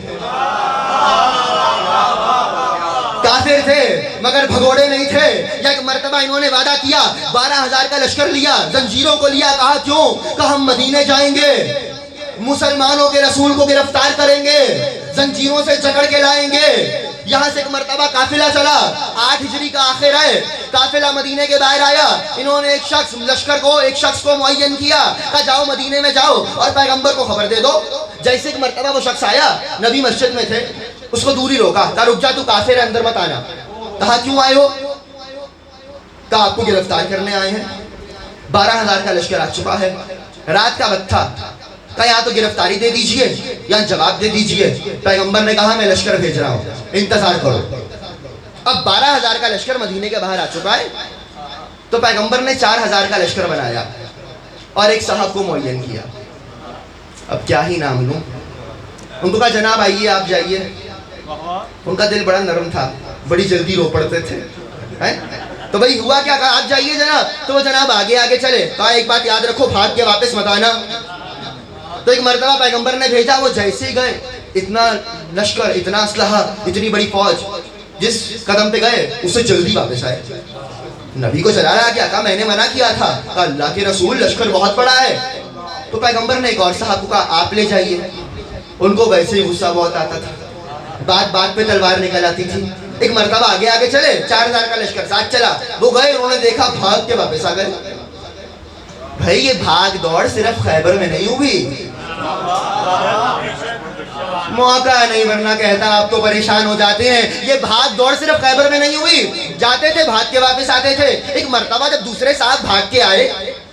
کافر تھے مگر بھگوڑے نہیں تھے. ایک مرتبہ انہوں نے وعدہ کیا، 12,000 کا لشکر لیا، زنجیروں کو لیا. کہا کیوں؟ کہ ہم مدینے جائیں گے، مسلمانوں کے رسول کو گرفتار کریں گے، زنجیروں سے جکڑ کے لائیں گے. یہاں سے ایک مرتبہ قافلہ چلا. 8 ہجری کا آخر ہے. قافلہ مدینے کے باہر آیا. انہوں نے ایک شخص کو معین کیا، کہا جاؤ مدینے میں جاؤ اور پیغمبر کو خبر دے دو. جیسے ایک مرتبہ وہ شخص آیا، نبی مسجد میں تھے، اس کو دوری روکا، کہا رک جا تو کافر ہے، اندر مت آنا. کہا کیوں آئے ہو؟ کہا آپ کو گرفتار کرنے آئے ہیں. 12,000 کا لشکر آ چکا ہے. رات کا وقت تھا. کہا یا تو گرفتاری دے دیجئے یا جواب دے دیجئے. پیغمبر نے کہا میں لشکر بھیج رہا ہوں، انتظار کرو. اب 12,000 کا لشکر مدینے کے باہر آ چکا ہے تو پیغمبر نے 4,000 کا لشکر بنایا اور ایک صاحب کو معین کیا. اب کیا ہی نام لوں. ان کو کہا جناب آئیے آپ جائیے. ان کا دل بڑا نرم تھا، بڑی جلدی رو پڑتے تھے. تو بھائی ہوا کیا؟ کہا آپ جائیے جناب. تو وہ جناب آگے آگے چلے. کہا ایک بات یاد رکھو، بھاگ کے واپس مت آنا. تو ایک مرتبہ پیغمبر نے بھیجا، وہ جیسے ہی گئے، اتنا لشکر، اتنا اسلحہ، اتنی بڑی فوج، جس قدم پہ گئے اس سے جلدی واپس آئے. نبی کو چلا رہا کیا؟ کہا میں نے منع کیا تھا. کہا اللہ کے رسول لشکر بہت بڑا ہے. تو پیغمبر نے ایک اور صاحب کو کہا آپ لے جائیے. ان کو ویسے ہی غصہ بہت آتا تھا، بات بات پہ تلوار نکل آتی تھی. ایک مرتبہ آگے آگے چلے، 4,000 کا لشکر ساتھ چلا. وہ گئے، انہوں نے دیکھا، بھاگ کے واپس آ گئے. بھائی یہ بھاگ دوڑ صرف خیبر میں نہیں ہوئی. موقع نہیں ورنہ کہتا آپ تو پریشان ہو جاتے ہیں. یہ بھاگ دوڑ صرف خیبر میں نہیں ہوئی، جاتے تھے بھاگ کے واپس آتے تھے. ایک مرتبہ جب دوسرے صاحب بھاگ کے آئے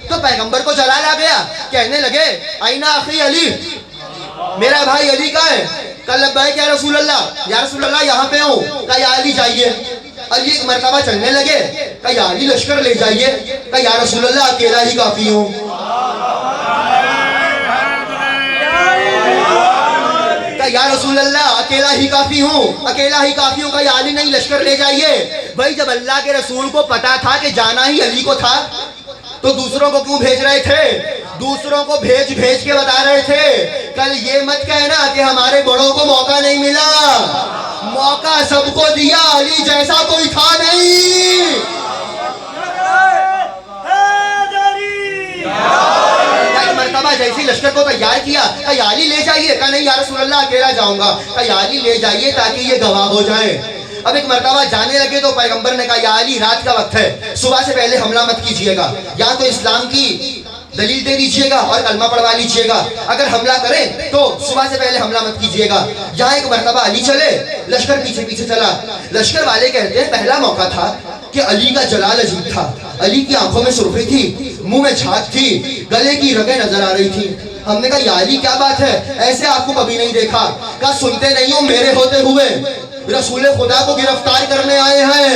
تو پیغمبر کو جلال آ گیا. کہنے لگے اینا اخی علی، میرا بھائی علی کہاں ہے؟ کہا لبیک یا رسول اللہ، یا رسول اللہ یہاں پہ ہوں. کہا یا علی جائیے. علی ایک مرتبہ چلنے لگے، کہا یا علی لشکر لے جائیے، کہا یا رسول اللہ اکیلا ہی کافی ہوں، کہا یا رسول اللہ اکیلا ہی کافی ہوں، اکیلا ہی کافی ہوں، کہا یا علی نہیں لشکر لے جائیے۔ بھائی جب اللہ کے رسول کو پتا تھا کہ جانا ہی علی کو تھا تو دوسروں کو کیوں بھیج رہے تھے؟ دوسروں کو بھیج کے بتا رہے تھے کل یہ مت کہنا کہ ہمارے بڑوں کو موقع نہیں ملا، موقع سب کو دیا، علی جیسا کوئی تھا نہیں۔ مرتبہ جیسی لشکر کو تیار کیا، کہا یا علی لے جائیے، کہا نہیں یا رسول اللہ اکیلا جاؤں گا، کہا یا علی لے جائیے تاکہ یہ گواہ ہو جائے۔ اب ایک مرتبہ جانے لگے تو پیغمبر نے کہا یا علی رات کا وقت ہے، صبح سے پہلے حملہ مت کیجئے گا، یا تو اسلام کی دلیل دے دیجئے گا اور کلمہ پڑھوا لیجئے گا، اگر حملہ کریں تو صبح سے پہلے حملہ مت کیجئے گا۔ جہاں ایک مرتبہ علی چلے، لشکر پیچھے چلا، لشکر والے کہتے ہیں پہلا موقع تھا کہ علی کا جلال عجیب تھا، علی کی آنکھوں میں سرخی تھی، منہ میں جھاگ تھی، گلے کی رگیں نظر آ رہی تھی۔ ہم نے کہا یا علی کیا بات ہے، ایسے آپ کو کبھی نہیں دیکھا، کہا سنتے نہیں ہو میرے ہوتے ہوئے رسول خدا کو گرفتار کرنے آئے ہیں،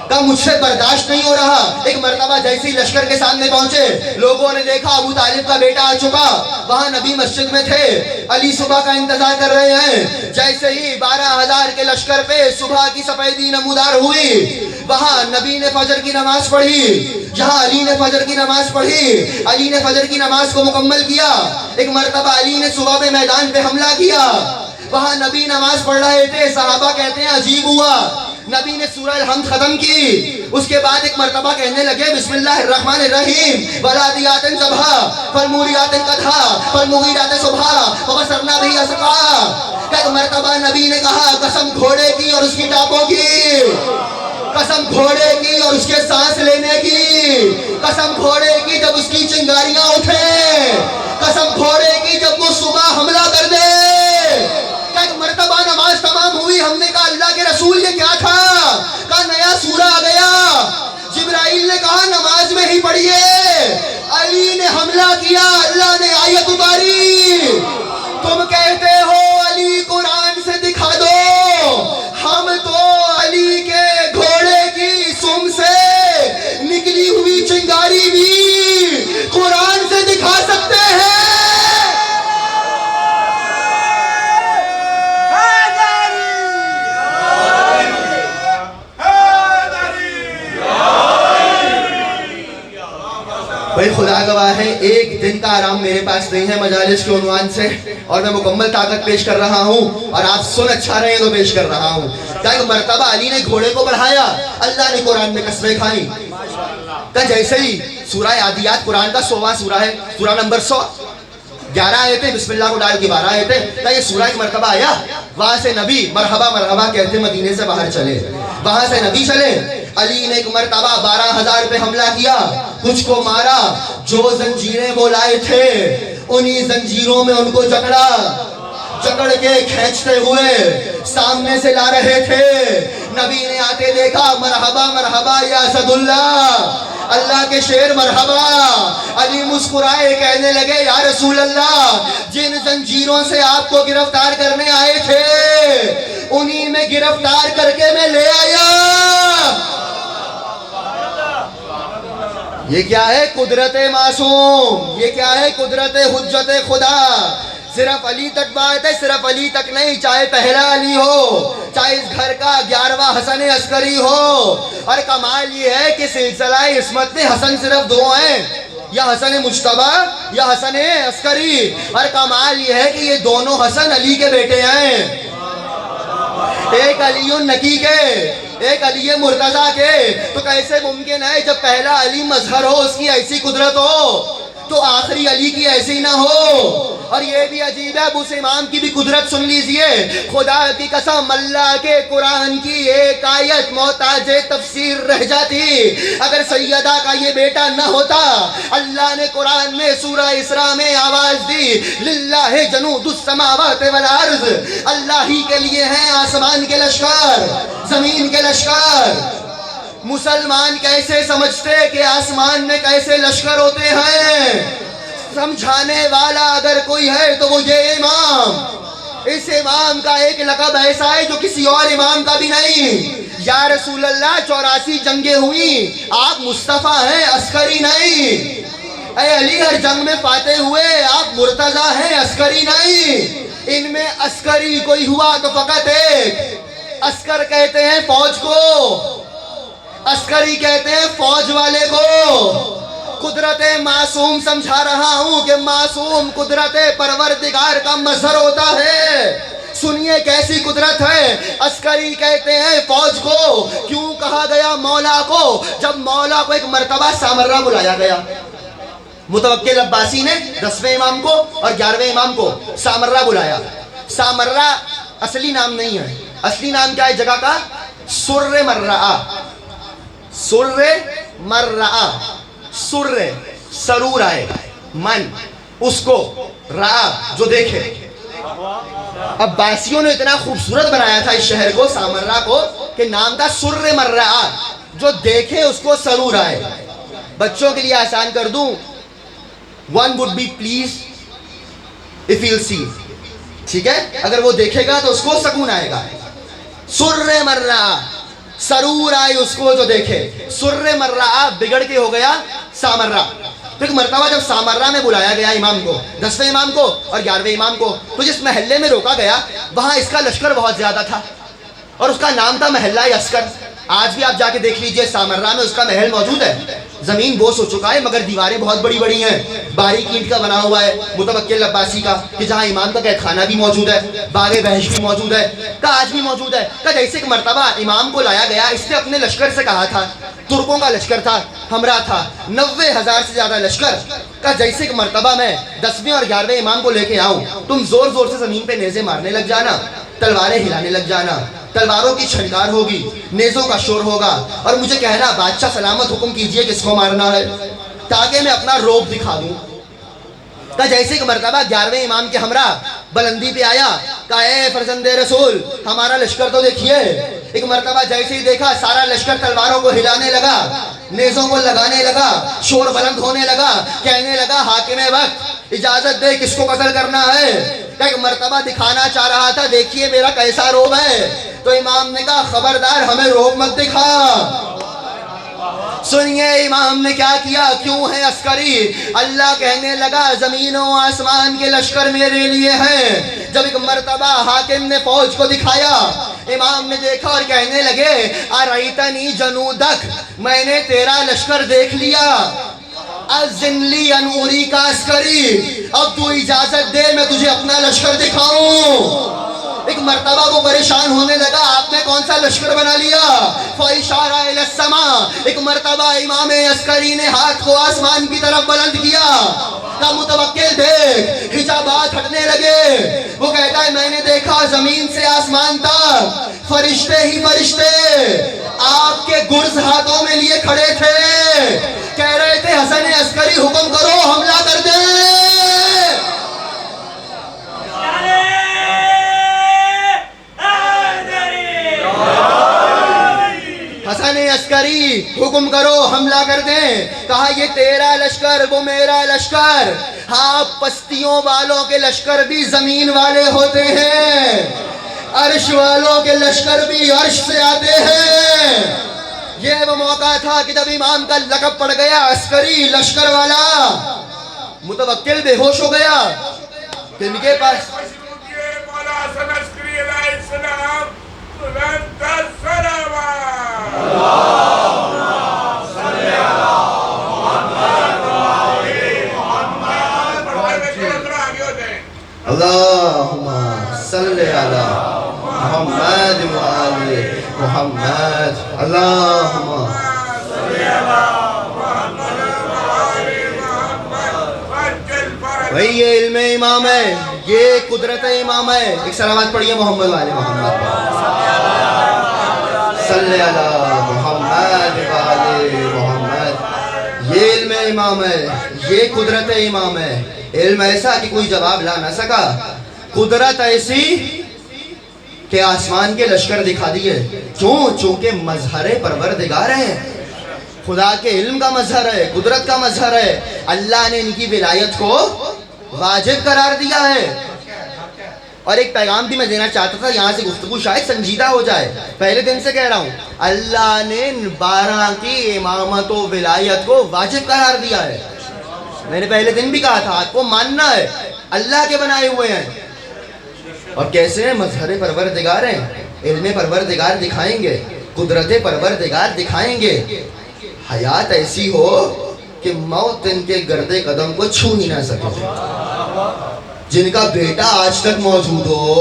کہا مجھ سے برداشت نہیں ہو رہا۔ ایک مرتبہ جیسے ہی لشکر کے سامنے پہنچے، لوگوں نے دیکھا ابو طالب کا بیٹا آ چکا، وہاں نبی مسجد میں تھے، علی صبح کا انتظار کر رہے ہیں۔ جیسے ہی 12,000 کے لشکر پہ صبح کی سفیدی نمودار ہوئی، وہاں نبی نے فجر کی نماز پڑھی، جہاں علی نے فجر کی نماز پڑھی، علی نے فجر کی نماز کو مکمل کیا۔ ایک مرتبہ علی نے صبح میں میدان پہ حملہ کیا، وہاں نبی نماز پڑھ رہے تھے، صحابہ کہتے ہیں عجیب ہوا، نبی نے سورہ الحمد ختم کی، اس کے بعد ایک مرتبہ کہنے لگے بسم اللہ الرحمن الرحیم والعادیات ضبحا فالموریات قدحا فالمغیرات صبحا وبصرنا به اسقا۔ ایک مرتبہ نبی نے کہا قسم گھوڑے کی اور اس کی ٹاپوں کی، قسم گھوڑے کی اور اس کے سانس لینے کی، قسم گھوڑے کی جب اس کی چنگاریاں اٹھیں، قسم گھوڑے کی جب وہ صبح حملہ کر دے۔ ایک مرتبہ نماز تمام ہوئی، ہم نے کہا اللہ کے رسول یہ کیا تھا، کہا نیا سورہ آ گیا، جبرائیل نے کہا نماز میں ہی پڑھیے، علی نے حملہ کیا، اللہ نے آیت اتاری، تم کہتے ہو علی قرآن سے دکھا دو، ہم تو علی کے گھوڑے کی سم سے نکلی ہوئی چنگاری بھی قرآن سے دکھا سکتے ہیں۔ بھائی خدا گواہ ہے ایک دن کا آرام میرے پاس نہیں ہے مجالس کے عنوان سے، اور میں مکمل طاقت پیش کر رہا ہوں، اور آپ سن اچھا رہے تو پیش کر رہا ہوں۔ ایک مرتبہ علی نے گھوڑے کو بڑھایا، اللہ نے قرآن میں قسمیں کھائیں، جیسے ہی سورہ عادیات قرآن کا 100واں سورہ ہے، سورہ نمبر 100، 11 آیتیں، بسم اللہ کو ڈال کے 12 آیتیں، یہ سورہ ایک مرتبہ آیا، وہاں سے نبی مرحبا مرحبا کہتے مدینے سے باہر چلے، وہاں سے نبی چلے، علی نے ایک مرتبہ 12,000 پہ حملہ کیا، کچھ کو مارا، جو زنجیریں وہ لائے تھے انہی زنجیروں میں ان کو جکڑ کے کھینچتے ہوئے سامنے سے لا رہے تھے۔ نبی نے آتے دیکھا، مرحبا مرحبا یا اسد اللہ، اللہ کے شیر مرحبا۔ علی مسکرائے، کہنے لگے یا رسول اللہ جن زنجیروں سے آپ کو گرفتار کرنے آئے تھے انہی میں گرفتار کر کے میں لے آیا۔ یہ کیا ہے قدرت معصوم، یہ کیا ہے قدرت حجت خدا۔ صرف علی تک بات ہے، صرف علی تک نہیں، چاہے پہلا علی ہو، چاہے اس گھر کا 11واں حسن عسکری ہو، اور کمال یہ ہے کہ سلسلہ عصمت میں حسن صرف 2 ہیں، یا حسن مجتبی یا حسن عسکری، اور کمال یہ ہے کہ یہ دونوں حسن علی کے بیٹے ہیں، ایک علی النقی کے، ایک علی مرتضیٰ کے۔ تو کیسے ممکن ہے جب پہلا علی مظہر ہو اس کی ایسی قدرت ہو تو آخری علی کی ایسی نہ ہو؟ اور یہ بھی عجیب ہے، اب اس امام کی بھی قدرت سن لیجئے، خدا کی قسم اللہ کے قرآن کی ایک آیت محتاج تفسیر رہ جاتی اگر سیدہ کا یہ بیٹا نہ ہوتا۔ اللہ نے قرآن میں سورہ اسراء میں آواز دی، للہ جنود السماوات والارض، اللہ ہی کے لیے ہیں آسمان کے لشکر، زمین کے لشکر۔ مسلمان کیسے سمجھتے کہ آسمان میں کیسے لشکر ہوتے ہیں؟ سمجھانے والا اگر کوئی ہے تو وہ یہ امام، اس امام کا ایک لقب ایسا ہے جو کسی اور امام کا بھی نہیں، یا رسول اللہ 84 جنگیں ہوئی، آپ مصطفیٰ ہیں عسکری نہیں۔ اے علی ہر جنگ میں فاتح ہوئے، آپ مرتضیٰ ہیں عسکری نہیں۔ ان میں عسکری کوئی ہوا تو فقط ایک، عسکر کہتے ہیں فوج کو، عسکری کہتے ہیں فوج والے کو۔ قدرت معصوم سمجھا رہا ہوں کہ معصوم قدرت پروردگار کا مظہر ہوتا ہے۔ سنیے کیسی قدرت ہے۔ عسکری کہتے ہیں فوج کو۔ کیوں کہا گیا مولا کو؟ جب مولا کو ایک مرتبہ سامرہ بلایا گیا، متوکل عباسی نے 10ویں امام کو اور 11ویں امام کو سامرہ بلایا۔ سامرہ اصلی نام نہیں ہے، اصلی نام کیا ہے جگہ کا؟ سر مرعا، سر مرعا، سر سرور آئے من، اس کو رعا جو دیکھے۔ عباسیوں نے اتنا خوبصورت بنایا تھا اس شہر کو، سامرہ کو، کہ نام تھا سر مرعا، جو دیکھے اس کو سرور آئے۔ بچوں کے لیے آسان کر دوں، one would be pleased if he'll see، ٹھیک ہے؟ اگر وہ دیکھے گا تو اس کو سکون آئے گا۔ سر مرعا، سرور آئے اس کو جو دیکھے۔ سر مرعا بگڑ کے ہو گیا سامرہ۔ تو ایک مرتبہ جب سامرہ میں بلایا گیا امام کو، 10ویں امام کو اور 11ویں امام کو، تو جس محلے میں روکا گیا وہاں اس کا لشکر بہت زیادہ تھا اور اس کا نام تھا محلہ عسکر۔ آج بھی آپ جا کے دیکھ لیجئے، سامرہ میں اس کا محل موجود ہے۔ زمین بوس ہو چکا ہے مگر دیواریں بہت بڑی بڑی ہیں، باریک اینٹ کا بنا ہوا ہے، متوکل عباسی کا، کہ جہاں امام کا قید خانہ بھی موجود ہے، باغ بہشت بھی موجود ہے، کہ آج بھی موجود ہے۔ کہ جیسے ایک مرتبہ امام کو لایا گیا، اس نے اپنے لشکر سے کہا تھا، ترکوں کا لشکر تھا، ہمراہ تھا 90,000 سے زیادہ لشکر، کہ جیسے ایک مرتبہ میں 10ویں اور 11ویں امام کو لے کے آؤں، تم زور زور سے زمین پہ نیزے مارنے لگ جانا، تلواریں ہلانے لگ جانا، تلواروں کی چھنکار ہوگی، نیزوں کا شور ہوگا، اور مجھے کہنا بادشاہ سلامت حکم کیجئے کس کو مارنا ہے، تاکہ میں اپنا روب دکھا دوں۔ کہ جیسے کہ مرتبہ 11ویں امام کے ہمراہ بلندی پہ آیا، کہا اے فرزند رسول ہمارا لشکر تو دیکھیے۔ ایک مرتبہ جیسے ہی دیکھا سارا لشکر تلواروں کو ہلانے لگا، نیزوں کو لگانے لگا، شور بلند ہونے لگا، کہنے لگا حاکم وقت اجازت دے کس کو قتل کرنا ہے۔ ایک مرتبہ دکھانا چاہ رہا تھا دیکھیے میرا کیسا روب ہے، تو امام نے کہا خبردار ہمیں روب مت دکھا۔ سنیے امام نے کیا کیا، کیوں ہے عسکری؟ اللہ کہنے لگا زمین و آسمان کے لشکر میرے لیے ہیں۔ جب ایک مرتبہ حاکم نے فوج کو دکھایا، امام نے دیکھا اور کہنے لگے ارائیتنی جنودک، میں نے تیرا لشکر دیکھ لیا، اذن لی ان اوری کا عسکری، اب تو اجازت دے میں تجھے اپنا لشکر دکھاؤں۔ ایک مرتبہ وہ پریشان ہونے لگا، آپ نے کون سا لشکر بنا لیا؟ فَإِشَارَ إِلَى السَّمَاءِ، ایک مرتبہ امام عسکری نے ہاتھ کو آسمان کی طرف بلند کیا، کہا متوکل دیکھ، حجابات ہٹنے لگے۔ وہ کہتا ہے میں نے دیکھا زمین سے آسمان تک فرشتے ہی فرشتے آپ کے گرز ہاتھوں میں لیے کھڑے تھے، کہہ رہے تھے حسن عسکری حکم کرو حملہ کر دیں۔ حسن عسکری حکم کرو حملہ کر دیں۔ کہا یہ تیرا لشکر وہ میرا لشکر، ہاں پستیوں والوں کے لشکر بھی زمین والے ہوتے ہیں، عرش والوں کے لشکر بھی عرش سے آتے ہیں۔ یہ وہ موقع تھا کہ جب امام کا لقب پڑ گیا عسکری لشکر والا، متوکل بے ہوش ہو گیا کہ ان کے پاس اللہم صلی علی محمد وآل محمد، اللہم صلی علی محمد وآل محمد۔ بھئی یہ علم امام ہے، یہ قدرت امام ہے۔ ایک سلامات پڑھئے محمد وآل محمد، صلی علی محمد وآل محمد۔ یہ علم امام ہے، یہ قدرت امام ہے۔ علم ایسا کہ کوئی جواب لا نہ سکا، قدرت ایسی کہ آسمان کے لشکر دکھا دیے۔ کیوں؟ چونکہ مظہر پروردگار ہے، خدا کے علم کا مظہر ہے، قدرت کا مظہر ہے۔ اللہ نے ان کی ولایت کو واجب قرار دیا ہے۔ اور ایک پیغام بھی میں دینا چاہتا تھا، یہاں سے گفتگو شاید سنجیدہ ہو جائے، پہلے دن سے کہہ رہا ہوں، اللہ نے 12 کی امامت و ولایت کو واجب قرار دیا ہے۔ میں نے پہلے دن بھی کہا تھا آپ کو ماننا ہے، اللہ کے بنائے ہوئے ہیں۔ اور کیسے ہیں؟ مظہر پروردگار ہیں، علم پروردگار دکھائیں گے، قدرت پروردگار دکھائیں گے، حیات ایسی ہو کہ موت ان کے گرد قدم کو چھو ہی نہ سکے، جن کا بیٹا آج تک موجود ہو۔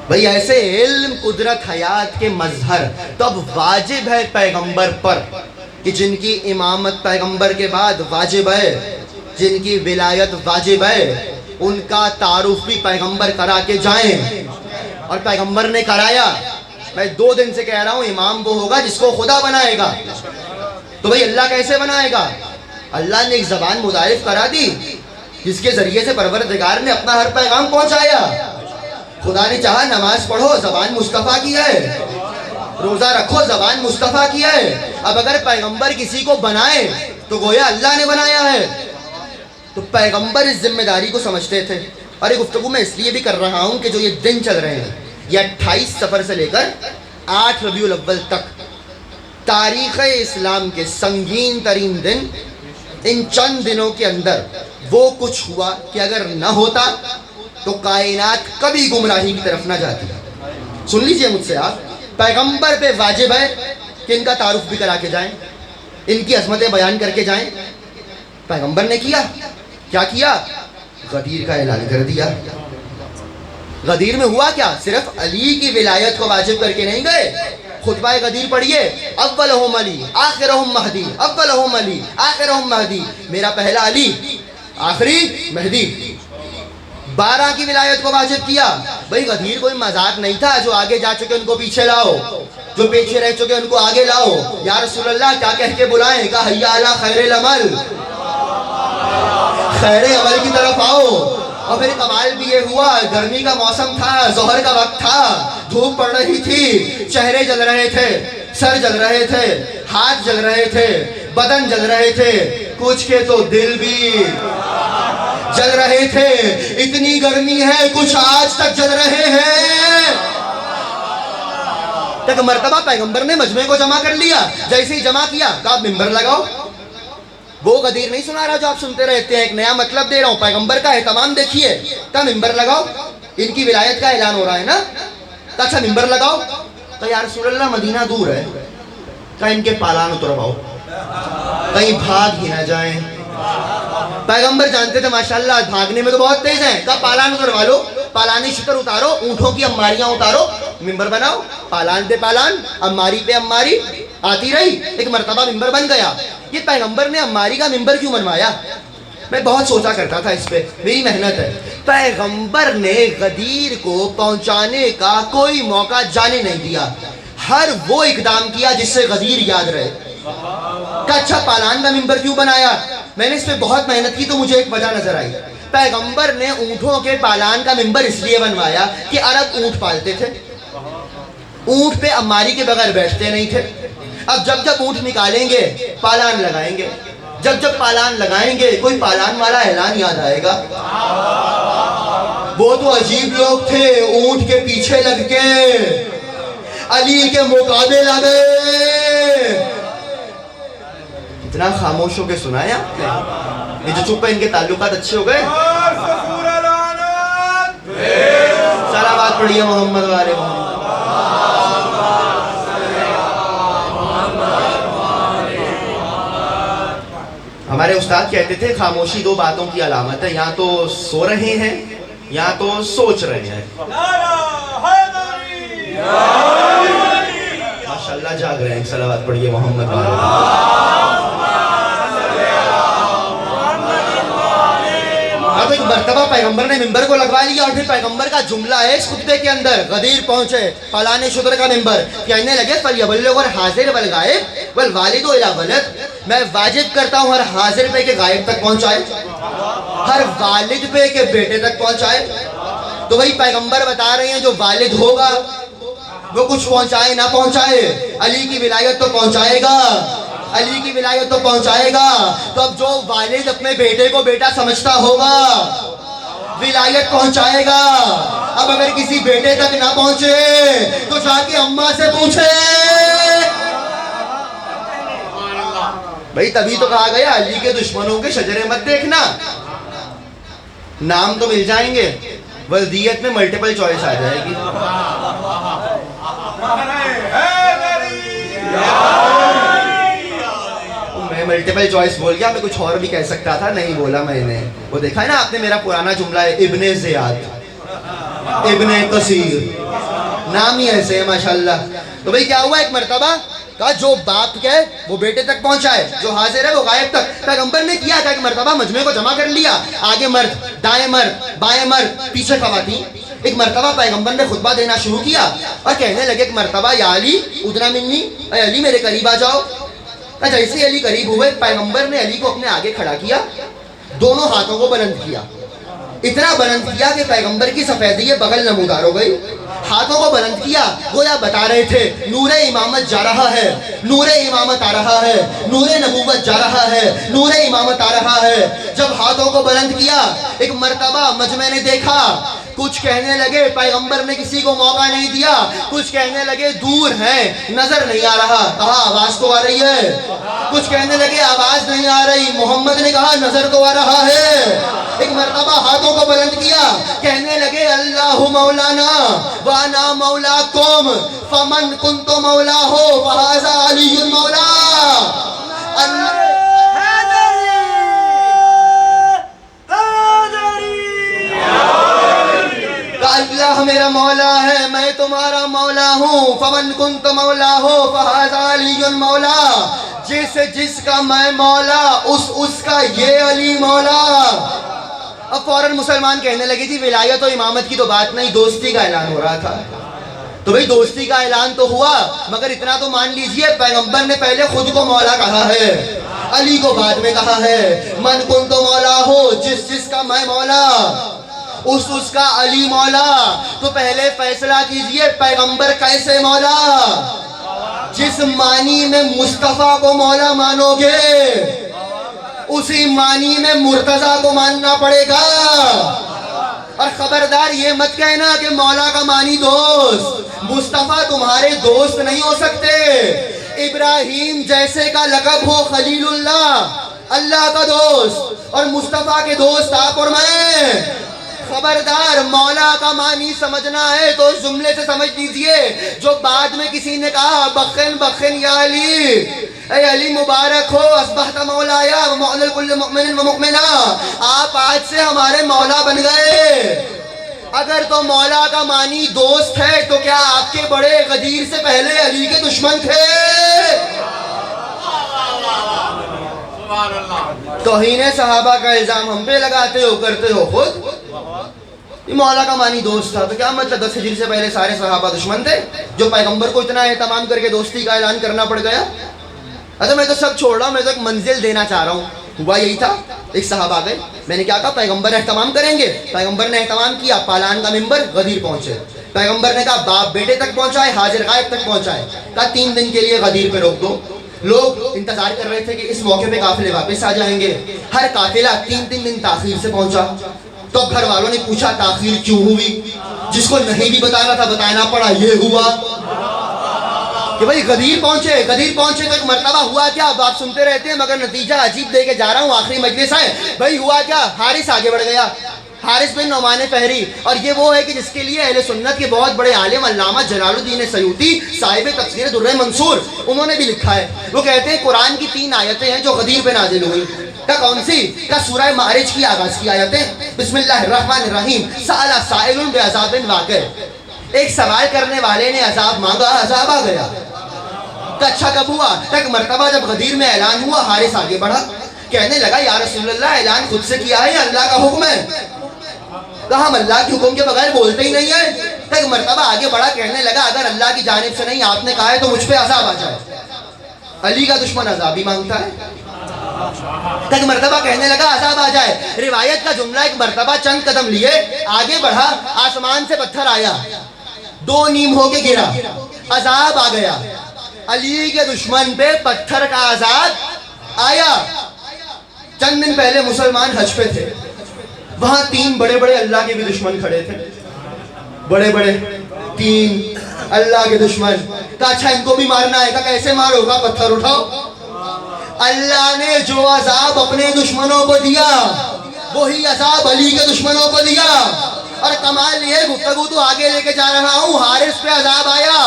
بھئی ایسے علم، قدرت، حیات کے مظہر، تب واجب ہے پیغمبر پر کہ جن کی امامت پیغمبر کے بعد واجب ہے، جن کی ولایت واجب ہے، ان کا تعارف بھی پیغمبر کرا کے جائیں۔ اور پیغمبر نے کرایا۔ میں 2 دن سے کہہ رہا ہوں امام وہ ہوگا جس کو خدا بنائے گا۔ تو بھئی اللہ کیسے بنائے گا؟ اللہ نے ایک زبان متعارف کرا دی جس کے ذریعے سے پروردگار نے اپنا ہر پیغام پہنچایا۔ خدا نے چاہا نماز پڑھو، زبان مصطفیٰ کی ہے، روزہ رکھو، زبان مصطفیٰ کی ہے۔ اب اگر پیغمبر کسی کو بنائے تو گویا اللہ نے بنایا ہے۔ تو پیغمبر اس ذمہ داری کو سمجھتے تھے۔ اور یہ گفتگو میں اس لیے بھی کر رہا ہوں کہ جو یہ دن چل رہے ہیں، یہ 28 صفر سے لے کر 8 ربیع الاول تک تاریخ اسلام کے سنگین ترین دن، ان چند دنوں کے اندر وہ کچھ ہوا کہ اگر نہ ہوتا تو کائنات کبھی گمراہی کی طرف نہ جاتی۔ سن لیجئے مجھ سے آپ، پیغمبر پہ واجب ہے کہ ان کا تعارف بھی کرا کے جائیں، ان کی عظمتیں بیان کر کے جائیں۔ پیغمبر نے کیا کیا؟ غدیر کا اعلان کر دیا۔ غدیر میں ہوا کیا؟ صرف علی کی ولایت کو واجب کر کے نہیں گئے۔ خطبہ غدیر پڑھیے، اولہم علی آخرہم مہدی، اولہم علی آخرہم مہدی، میرا پہلا علی، آخری مہدی۔ 12 کی ولایت کو واجب کیا۔ بھئی غدیر کوئی مذاق نہیں تھا، جو آگے جا چکے ان کو پیچھے لاؤ، جو پیچھے رہ چکے ان کو آگے لاؤ۔ یا رسول اللہ کیا کہہ کے بلائیں؟ کہا حیا علی خیر العمل، خیر عمل کی طرف آؤ۔ اور پھر کمال بھی یہ ہوا، گرمی کا موسم تھا، ظہر کا وقت تھا، دھوپ پڑ رہی تھی، چہرے جل رہے تھے، سر جل رہے تھے، ہاتھ جل رہے تھے، بدن جل رہے تھے، کچھ کے تو دل بھی جل رہے تھے۔ اتنی گرمی ہے، کچھ آج تک جل رہے ہیں۔ تک مرتبہ پیغمبر نے مجمع کو جمع کر لیا۔ جیسے ہی جمع کیا کہا ممبر لگاؤ۔ وہ غدیر نہیں سنا رہا جو آپ سنتے رہتے ہیں، ایک نیا مطلب دے رہا ہوں، پیغمبر کا اہتمام دیکھیے۔ کہا ممبر لگاؤ، ان کی ولایت کا اعلان ہو رہا ہے نا۔ کہا اچھا ممبر لگاؤ۔ کہا یا رسول اللہ مدینہ دور ہے، کہا ان کے پالان اترواؤ، کہیں بھاگ ہی نہ جائیں۔ پیغمبر جانتے تھے ماشاءاللہ بھاگنے میں تو بہت تیز ہیں۔ کہا پالان اتروا لو، پالانی شکر اتارو، اونٹوں کی اماریاں اتارو، ممبر بناؤ۔ پالان پہ پالان، اماری پہ اماری آتی رہی، ایک مرتبہ ممبر بن گیا۔ یہ پیغمبر نے اماری کا ممبر کیوں بنوایا؟ میں بہت سوچا کرتا تھا اس پہ، میری محنت ہے۔ پیغمبر نے غدیر کو پہنچانے کا کوئی موقع جانے نہیں دیا، ہر وہ اقدام کیا جس سے غدیر یاد رہے۔ کہ اچھا پالان کا ممبر کیوں بنایا؟ میں نے اس پہ بہت محنت کی تو مجھے ایک وجہ نظر آئی۔ پیغمبر نے اونٹوں کے پالان کا ممبر اس لیے بنوایا کہ عرب اونٹ پالتے تھے، اونٹ پہ اماری کے بغیر بیٹھتے نہیں تھے۔ اب جب جب اونٹ نکالیں گے پالان لگائیں گے، جب جب پالان لگائیں گے کوئی پالان والا اعلان یاد آئے گا۔ وہ تو عجیب لوگ تھے، اونٹ کے پیچھے لگ کے علی کے مقابلے لگے۔ اتنا خاموش ہو کے سنا ہے آپ نے؟ یہ جو چپ ہے ان کے تعلقات اچھے ہو گئے۔ صلوات پڑھیے محمد والے محمد۔ ہمارے استاد کہتے تھے خاموشی 2 باتوں کی علامت ہے، یا تو سو رہے ہیں یا تو سوچ رہے ہیں۔ ماشاءاللہ جاگ رہے ہیں، صلوات پڑھیے محمد والے۔ اب ایک مرتبہ پیغمبر نے ممبر کو لگوا لیا اور پھر پیغمبر کا جملہ ہے اس خطبے کے اندر۔ غدیر پہنچے پالان شدر کا ممبر، کہنے لگے فَلْيَبْلِغْ الْحَاضِرَ وَالْغَائِبَ وَالْوَالِدُ إِلَىٰ وَلَدٍ، میں واجب کرتا ہوں ہر حاضر پہ کہ غائب تک پہنچائے، ہر والد پہ کہ بیٹے تک پہنچائے۔ تو وہی پیغمبر بتا رہے ہیں جو والد ہوگا وہ کچھ پہنچائے نہ پہنچائے، علی کی ولایت تو پہنچائے گا، علی کی ولایت تو پہنچائے گا۔ تو اب جو والد اپنے بیٹے کو بیٹا سمجھتا ہوگا ولایت پہنچائے گا. اب اگر کسی بیٹے تک نہ پہنچے تو جا کے اماں سے پوچھے. بھئی تبھی تو کہا گیا علی کے دشمنوں کے شجرے مت دیکھنا. نام تو مل جائیں گے, ولدیت میں ملٹیپل چوائس آ جائے گی. میں ملٹیپل چوائس بول گیا, میں کچھ اور بھی کہہ سکتا تھا, نہیں بولا میں نے. وہ دیکھا ہے نا آپ نے میرا پرانا جملہ ہے, ابن زیاد, ابن کثیر, نام ہی ایسے ہے ماشاءاللہ. تو بھئی کیا ہوا, ایک مرتبہ کہا جو باپ کہے وہ بیٹے تک پہنچائے, جو حاضر ہے وہ غائب تک. پیغمبر نے کیا تھا کہ مرتبہ مجمع کو جمع کر لیا, آگے مرد, دائیں مرد, بائیں مرد, پیچھے خواتین. ایک مرتبہ پیغمبر نے خطبہ دینا شروع کیا اور کہنے لگے ایک مرتبہ, یا علی ادنا منی, اے علی میرے قریب آ جاؤ. جیسے علی قریب ہوئے, پیغمبر نے علی کو اپنے آگے کھڑا کیا, دونوں ہاتھوں کو بلند کیا, اتنا بلند کیا کہ پیغمبر کی سفیدی بغل نمودار ہو گئی. ہاتھوں کو بلند کیا, گویا بتا رہے تھے نور امامت جا رہا ہے, نور امامت آ رہا ہے, نور نبوت جا رہا ہے, نور امامت آ رہا ہے. جب ہاتھوں کو بلند کیا, ایک مرتبہ مجمع نے دیکھا, کچھ کہنے لگے پیغمبر نے کسی کو موقع نہیں دیا, کچھ کہنے لگے دور ہیں نظر نہیں آ رہا, کہا آواز تو آ رہی ہے. کچھ کہنے لگے آواز نہیں آ رہی, محمد نے کہا نظر تو آ رہا ہے. ایک مرتبہ ہاتھوں کو بلند کیا, کہنے لگے اللہ مولانا وانا مولاکم فمن کنت مولا ہو فہذا علی مولا. اللہ میرا مولا ہے, میں تمہارا مولا ہوں. فمن کنت مولا ہو فہذا علی مولا, جس کا میں مولا اس کا یہ علی مولا. اب فوراً مسلمان کہنے لگے جی ولایت و امامت کی تو بات نہیں, دوستی کا اعلان ہو رہا تھا. تو بھئی دوستی کا اعلان تو ہوا, مگر اتنا تو مان لیجئے پیغمبر نے پہلے خود کو مولا کہا ہے, علی کو بعد میں کہا ہے. من کنت مولا ہو, جس کا میں مولا اس کا علی مولا. تو پہلے فیصلہ کیجئے پیغمبر کیسے مولا. جس معنی میں مصطفیٰ کو مولا مانو گے اسی معنی میں مرتضیٰ کو ماننا پڑے گا. اور خبردار یہ مت کہنا کہ مولا کا معنی دوست, مصطفیٰ تمہارے دوست نہیں ہو سکتے. ابراہیم جیسے کا لقب ہو خلیل اللہ, اللہ کا دوست, اور مصطفیٰ کے دوست آپ اور میں. خبردار مولا کا معنی سمجھنا ہے تو اس جملے سے سمجھ لیجئے جو بعد میں کسی نے کہا بخن بخن یا علی, اے علی مبارک ہو, اصبحت مولایا ومولا کل مؤمن و مؤمنہ, آپ آج سے ہمارے مولا بن گئے. اگر تو مولا کا معنی دوست ہے تو کیا آپ کے بڑے غدیر سے پہلے علی کے دشمن تھے؟ توہین صحابہ کا الزام ہم پہ لگاتے ہو, کرتے ہو خود. یہ مولا کا معنی دوست تھا تو کیا مطلب 10 ہجری سے پہلے سارے صحابہ دشمن تھے جو پیغمبر کو اتنا اہتمام کر کے دوستی کا اعلان کرنا پڑ گیا؟ اچھا میں تو سب چھوڑ رہا ہوں, میں تو ایک منزل دینا چاہ رہا ہوں. ہوا یہی تھا, ایک صحابہ آ گئے, میں نے کیا کہا پیغمبر اہتمام کریں گے, پیغمبر نے اہتمام کیا, پالان کا ممبر غدیر پہنچے. پیغمبر نے کہا باپ بیٹے تک پہنچائے, حاضر غائب تک پہنچائے. کہا 3 دن کے لیے غدیر پہ روک دو. لوگ انتظار کر رہے تھے کہ اس موقع پہ قافلے واپس آ جائیں گے. ہر قافلہ 3 دن تاخیر سے پہنچا. تو گھر والوں نے پوچھا تاخیر کیوں ہوئی, جس کو نہیں بھی بتانا تھا بتانا پڑا. یہ ہوا کہ بھئی غدیر پہنچے تو ایک مرتبہ ہوا کیا, اب آپ سنتے رہتے ہیں مگر نتیجہ عجیب دے کے جا رہا ہوں, آخری مجلس ہے. بھئی ہوا کیا, حارث آگے بڑھ گیا, حارث بن نعمان فہری. اور یہ وہ ہے کہ جس کے لیے اہل سنت کے بہت بڑے عالم علامہ جلال الدین سیوطی صاحب تفسیر درہ منصور, انہوں نے بھی لکھا ہے. وہ کہتے ہیں قرآن کی 3 آیتیں ہیں جو غدیر پہ نازل ہوئی. کیا کون سی؟ کیا سورہ معارج کی آغاز کی آیتیں, بسم اللہ الرحمن الرحیم, سأل سائل بعذاب واقع, ایک سوال کرنے والے نے عذاب مانگا, عذاب آ گیا. تو اچھا کب ہوا؟ ایک مرتبہ جب غدیر میں اعلان ہوا, حارث آگے بڑھا, کہنے لگا یا رسول اللہ اعلان خود سے کیا ہے یا اللہ کا حکم ہے؟ کہا ہم اللہ کے حکم کے بغیر بولتے ہی نہیں ہیں. ایک مرتبہ آگے بڑھا, کہنے لگا اگر اللہ کی جانب سے نہیں آپ نے کہا ہے تو مجھ پہ عذاب آ جائے. علی کا دشمن عذاب ہی مانگتا ہے. ایک مرتبہ کہنے لگا عذاب آ جائے. روایت کا جملہ, ایک مرتبہ چند قدم لیے آگے بڑھا, آسمان سے پتھر آیا, 2 نیم ہو کے گرا, عذاب آ گیا. علی کے دشمن پہ پتھر کا عذاب آیا. چند دن پہلے مسلمان حج پہ تھے, وہاں 3 بڑے بڑے اللہ کے بھی دشمن کھڑے تھے, بڑے بڑے 3 اللہ کے دشمن. کہا اچھا ان کو بھی مارنا ہے. کہا کیسے مارو؟ گا پتھر اٹھاؤ. اللہ نے جو عذاب اپنے دشمنوں کو دیا وہی عذاب علی کے دشمنوں کو دیا. اور کمال یہ گفتگو تو آگے لے کے جا رہا ہوں, حارث پہ عذاب آیا,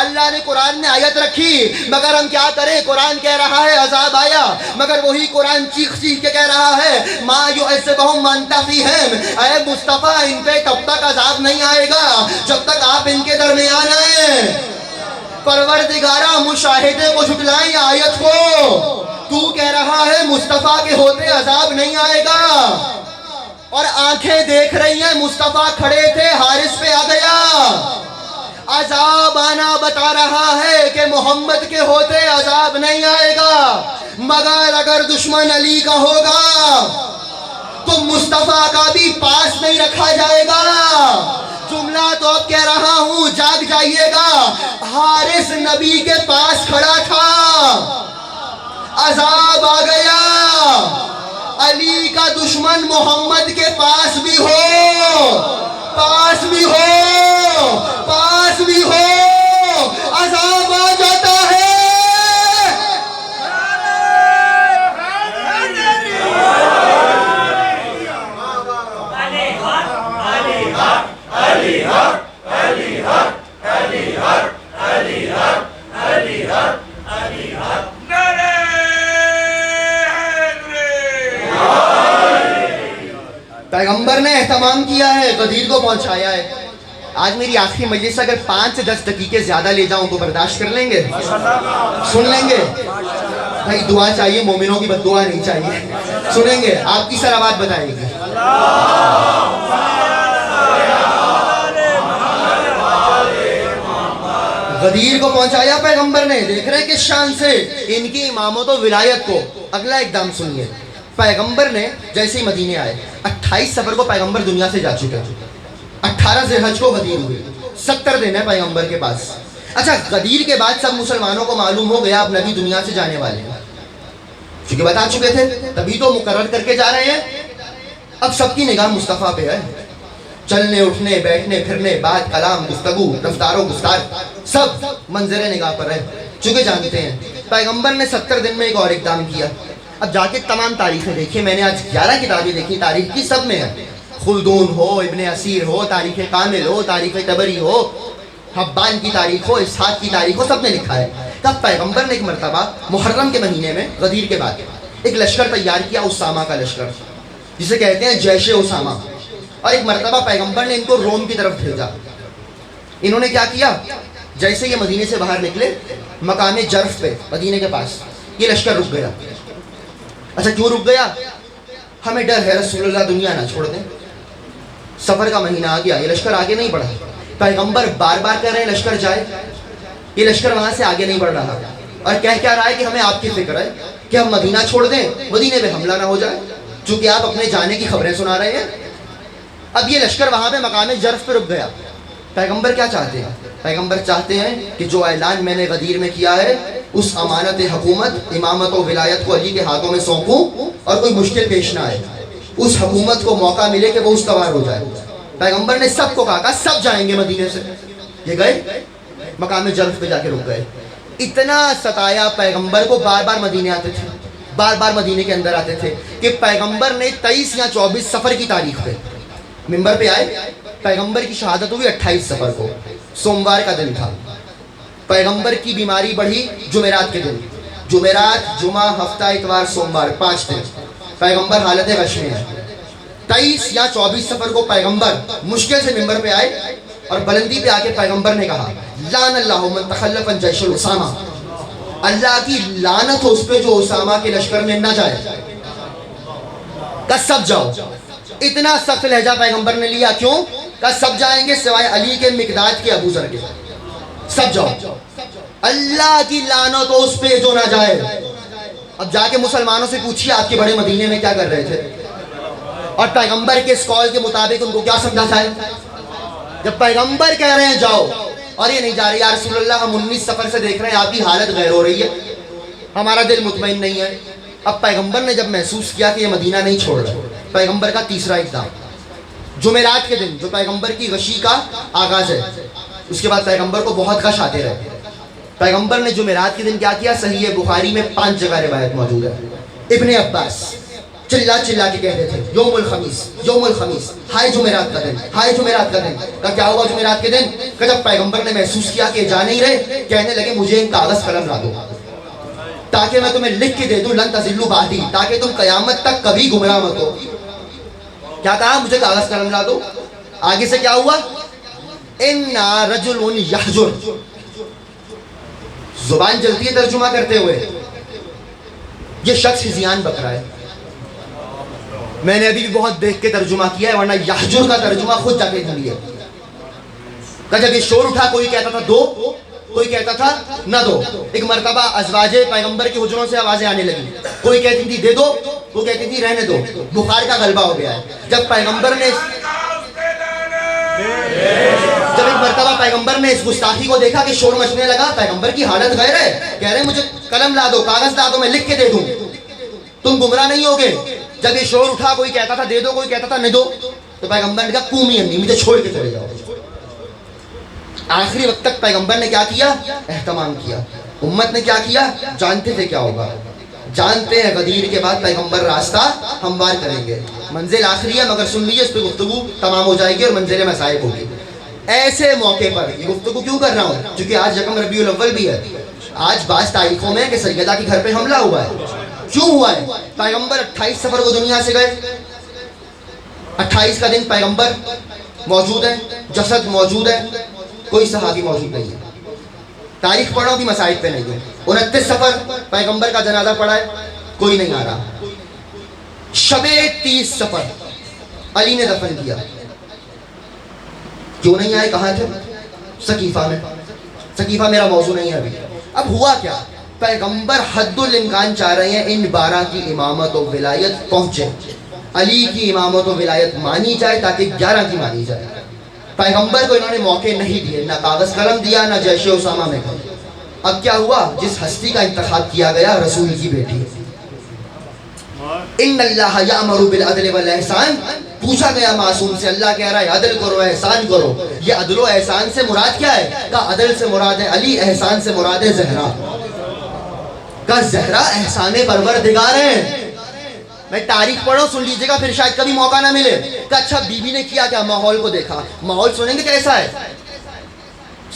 اللہ نے قرآن میں آیت رکھی, مگر ہم کیا کریں, قرآن کہہ رہا ہے عذاب آیا, مگر وہی قرآن چیخ چیخ کے کہہ رہا ہے ما یعذبہم انت فیہم, اے مصطفیٰ ان پہ تب تک عذاب نہیں آئے گا جب تک آپ ان کے درمیان آئیں. پروردگارہ مشاہدے کو جھٹلائیں آیت کو, تو کہہ رہا ہے مصطفیٰ کے ہوتے عذاب نہیں آئے گا, اور آنکھیں دیکھ رہی ہیں مصطفیٰ کھڑے تھے, حارث پہ آ گیا. عذاب آنا بتا رہا ہے کہ محمد کے ہوتے عذاب نہیں آئے گا, مگر اگر دشمن علی کا ہوگا تو مصطفیٰ کا بھی پاس نہیں رکھا جائے گا. جملہ تو اب کہہ رہا ہوں, جاگ جائیے گا. حارث نبی کے پاس کھڑا تھا, عذاب آ گیا. علی کا دشمن محمد کے پاس بھی ہو, پاس بھی ہو, پاس بھی ہو, عذاب آ جاتا ہے. پیغمبر نے اہتمام کیا ہے, غدیر کو پہنچایا ہے. آج میری آخری مجلس اگر 5 سے 10 دقیقے زیادہ لے جاؤں تو برداشت کر لیں گے, سن لیں گے؟ بھائی دعا چاہیے, مومنوں کی بد دعا نہیں چاہیے. سنیں گے؟ آپ کی سلوات بتائیں گے. غدیر کو پہنچایا پیغمبر نے. دیکھ رہے ہیں کس شان سے ان کی امامت و ولایت کو. اگلا اقدام سنیے. پیغمبر نے جیسے ہی مدینے آئے, 28 سفر کو پیغمبر دنیا سے جا چکے, 18 ذی الحج کو غدیر ہوئے, 70 دن ہے پیغمبر کے پاس. اچھا غدیر کے بعد سب مسلمانوں کو معلوم ہو گیا اب نبی دنیا سے جانے والے ہیں, چونکہ بتا چکے تھے تبھی تو مقرر کر کے جا رہے ہیں. اب سب کی نگاہ مصطفیٰ پہ ہے, چلنے اٹھنے بیٹھنے پھرنے, بات کلام گفتگو رفتار و گفتار سب منظر نگاہ پر ہے, چونکہ جانتے ہیں. پیغمبر نے 70 دن میں ایک اور اقدام کیا. اب جا کے تمام تاریخیں دیکھیں, میں نے آج 11 کتابیں دیکھی تاریخ کی, سب میں ہے. خلدون ہو, ابن اسیر ہو, تاریخ کامل ہو, تاریخ طبری ہو, حبان کی تاریخ ہو, اسحاق کی تاریخ ہو, سب نے لکھا ہے. تب پیغمبر نے ایک مرتبہ محرم کے مہینے میں غدیر کے بعد ایک لشکر تیار کیا, اسامہ کا لشکر جسے کہتے ہیں جیش اسامہ. اور ایک مرتبہ پیغمبر نے ان کو روم کی طرف بھیجا. انہوں نے کیا کیا, جیسے یہ مدینے سے باہر نکلے مقام جرف پہ مدینے کے پاس یہ لشکر رک گیا. اچھا کیوں رک گیا؟ ہمیں ڈر ہے رسول اللہ دنیا نہ چھوڑ دیں. سفر کا مہینہ آ گیا, یہ لشکر آگے نہیں بڑھا. پیغمبر بار بار کہہ رہے ہیں لشکر جائے, یہ لشکر وہاں سے آگے نہیں بڑھ رہا, اور کہہ کیا رہا ہے کہ ہمیں آپ کی فکر ہے کہ ہم مدینہ چھوڑ دیں, مدینے پہ حملہ نہ ہو جائے, چونکہ آپ اپنے جانے کی خبریں سنا رہے ہیں. اب یہ لشکر وہاں پہ مقام جرف پہ رک گیا. پیغمبر کیا چاہتے ہیں؟ پیغمبر چاہتے ہیں کہ جو اعلان میں نے غدیر میں کیا ہے اس امانت حکومت امامت و ولایت کو علی کے ہاتھوں میں سونپوں, اور کوئی مشکل پیش نہ آئے, اس حکومت کو موقع ملے کہ وہ استوار ہو جائے. پیغمبر نے سب کو کہا سب جائیں گے مدینے سے. یہ گئے مقام جرف پہ جا کے رک گئے. اتنا ستایا پیغمبر کو, بار بار مدینے آتے تھے, بار بار مدینے کے اندر آتے تھے, کہ پیغمبر نے 23 یا 24 سفر کی تاریخ پہ منبر پہ آئے. پیغمبر کی شہادت ہوئی 28 سفر کو, سوموار کا دن تھا. پیغمبر کی بیماری بڑھی جمعرات کے دن, جمعرات جمعہ ہفتہ اتوار سوموار 5 دن پیغمبر حالت غش میں ہے. 23 یا 24 سفر کو پیغمبر مشکل سے منبر پہ آئے, اور بلندی پہ آ کے پیغمبر نے کہا لعن اللہ من تخلف عن جیش اسامہ, اللہ کی لعنت ہو اس پہ جو اسامہ کے لشکر میں نہ جائے. کہ سب جاؤ. اتنا سخت لہجہ پیغمبر نے لیا, کیوں؟ کہ سب جائیں گے سوائے علی کے, مقداد کے, ابو ذر کے, سب جاؤ. اللہ کی لعنت ہو اس پہ جو نہ جائے. اب جا کے مسلمانوں سے پوچھیے آپ کے بڑے مدینے میں کیا کر رہے تھے, اور پیغمبر کے اس قول کے مطابق ان کو کیا سمجھا جائے. جب پیغمبر کہہ رہے ہیں جاؤ اور یہ نہیں جا رہے, یا رسول اللہ ہم 19 سفر سے دیکھ رہے ہیں آپ کی حالت غیر ہو رہی ہے, ہمارا دل مطمئن نہیں ہے. اب پیغمبر نے جب محسوس کیا کہ یہ مدینہ نہیں چھوڑ رہے, پیغمبر کا تیسرا اقدام جمعرات کے دن، جو پیغمبر کی غشی کا آغاز ہے. اس کے بعد پیغمبر کو بہت غش آتے رہے. پیغمبر نے جمعرات کے دن کیا کیا؟ صحیح بخاری میں 5 جگہ روایت موجود ہے. ابن عباس چلا چلا کے کہتے تھے یوم الخمیس، یوم الخمیس، ہائے جمعرات کا دن، ہائے جمعرات کا دن. کہ کیا ہوا جمعرات کے دن؟ کہ جب پیغمبر نے محسوس کیا کہ جا نہیں رہے، کہنے لگے مجھے ایک کاغذ قلم لا دو تاکہ میں تمہیں لکھ کے دے دوں لن تضلوا بعدی، تاکہ تم قیامت تک کبھی گمراہ مت ہو. کیا کہا؟ مجھے کاغذ قلم لا دو. آگے سے کیا ہوا؟ اِنَّا رَجُلٌ يَحْجُرُ، زبان چلتی ہے ترجمہ کرتے ہوئے، یہ شخص ہذیان بک رہا ہے. میں نے ابھی بھی بہت دیکھ کے ترجمہ کیا ہے، ورنہ یحجر کا ترجمہ خود جا کے ڈھونڈیے. جب یہ شور اٹھا، کوئی کہتا تھا دو، کوئی کہتا تھا نہ دو. ایک مرتبہ ازواج پیغمبر کے حجروں سے آوازیں آنے لگی، کوئی کہتی تھی دے دو، وہ کہتی تھی رہنے دو. بخار کا غلبہ ہو گیا ہے. جب ایک مرتبہ پیغمبر نے اس گستاخی کو دیکھا کہ شور مچنے لگا، پیغمبر کی حالت غیر ہے، کہہ رہے مجھے قلم لا دو، کاغذ لا دو، میں لکھ کے دے دوں، تم گمراہ نہیں ہوگے. جب یہ شور اٹھا، کوئی کہتا تھا دے دو، کوئی کہتا تھا نہیں دو، تو پیغمبر نے کہا قومی انی، مجھے چھوڑ کے چلے جاؤ. آخری وقت تک پیغمبر نے کیا کیا؟ اہتمام کیا. امت نے کیا کیا؟ جانتے تھے کیا ہوگا، جانتے ہیں غدیر کے بعد پیغمبر راستہ ہموار کریں گے. منزل آخری ہے، مگر سن لیجیے، اس پہ گفتگو تمام ہو جائے گی اور منزل مصائب ہوگی. ایسے موقع پر یہ گفتگو کیوں کر رہا ہوں؟ کیونکہ آج یکم ربیع الاول بھی ہے. آج بعض تاریخوں میں کہ سیدہ کے گھر پہ حملہ ہوا ہے. کیوں ہوا ہے؟ پیغمبر 28 سفر کو دنیا سے گئے. 28 کا دن پیغمبر موجود ہے، جسد موجود ہے، کوئی صحابی موجود نہیں ہے. تاریخ پڑھو بھی مسائل پہ نہیں ہے. 29 سفر پیغمبر کا جنازہ پڑھا ہے، کوئی نہیں آ رہا. شب 30 سفر علی نے دفن کیا، کیوں نہیں آئے؟ کہاں تھے؟ سقیفہ میں. سقیفہ میرا موضوع نہیں ہے ابھی. اب ہوا کیا؟ پیغمبر حد الامکان چاہ رہے ہیں ان 12 کی امامت و ولایت پہنچے، علی کی امامت و ولایت مانی جائے تاکہ 11 کی مانی جائے. پیغمبر کو انہوں نے موقع نہیں دیے، نہ کاغذ قلم دیا، نہ جیش اسامہ میں گئے. اب کیا ہوا؟ جس ہستی کا انتخاب کیا گیا رسول کی بیٹی. ان اللہ یامر بالعدل والاحسان، پوچھا گیا معصوم سے، اللہ کہہ رہا ہے عدل کرو، احسان کرو. یہ عدل و احسان سے مراد کیا ہے؟ کہا عدل سے مراد ہے علی، احسان سے مراد ہے زہرا. کہا زہرا احسان پروردگار ہیں. میں تاریخ پڑھو، سن لیجیے گا، پھر شاید کبھی موقع نہ ملے. کہ اچھا بی بی نے کیا کیا؟ ماحول کو دیکھا. ماحول سنیں گے کیسا ہے؟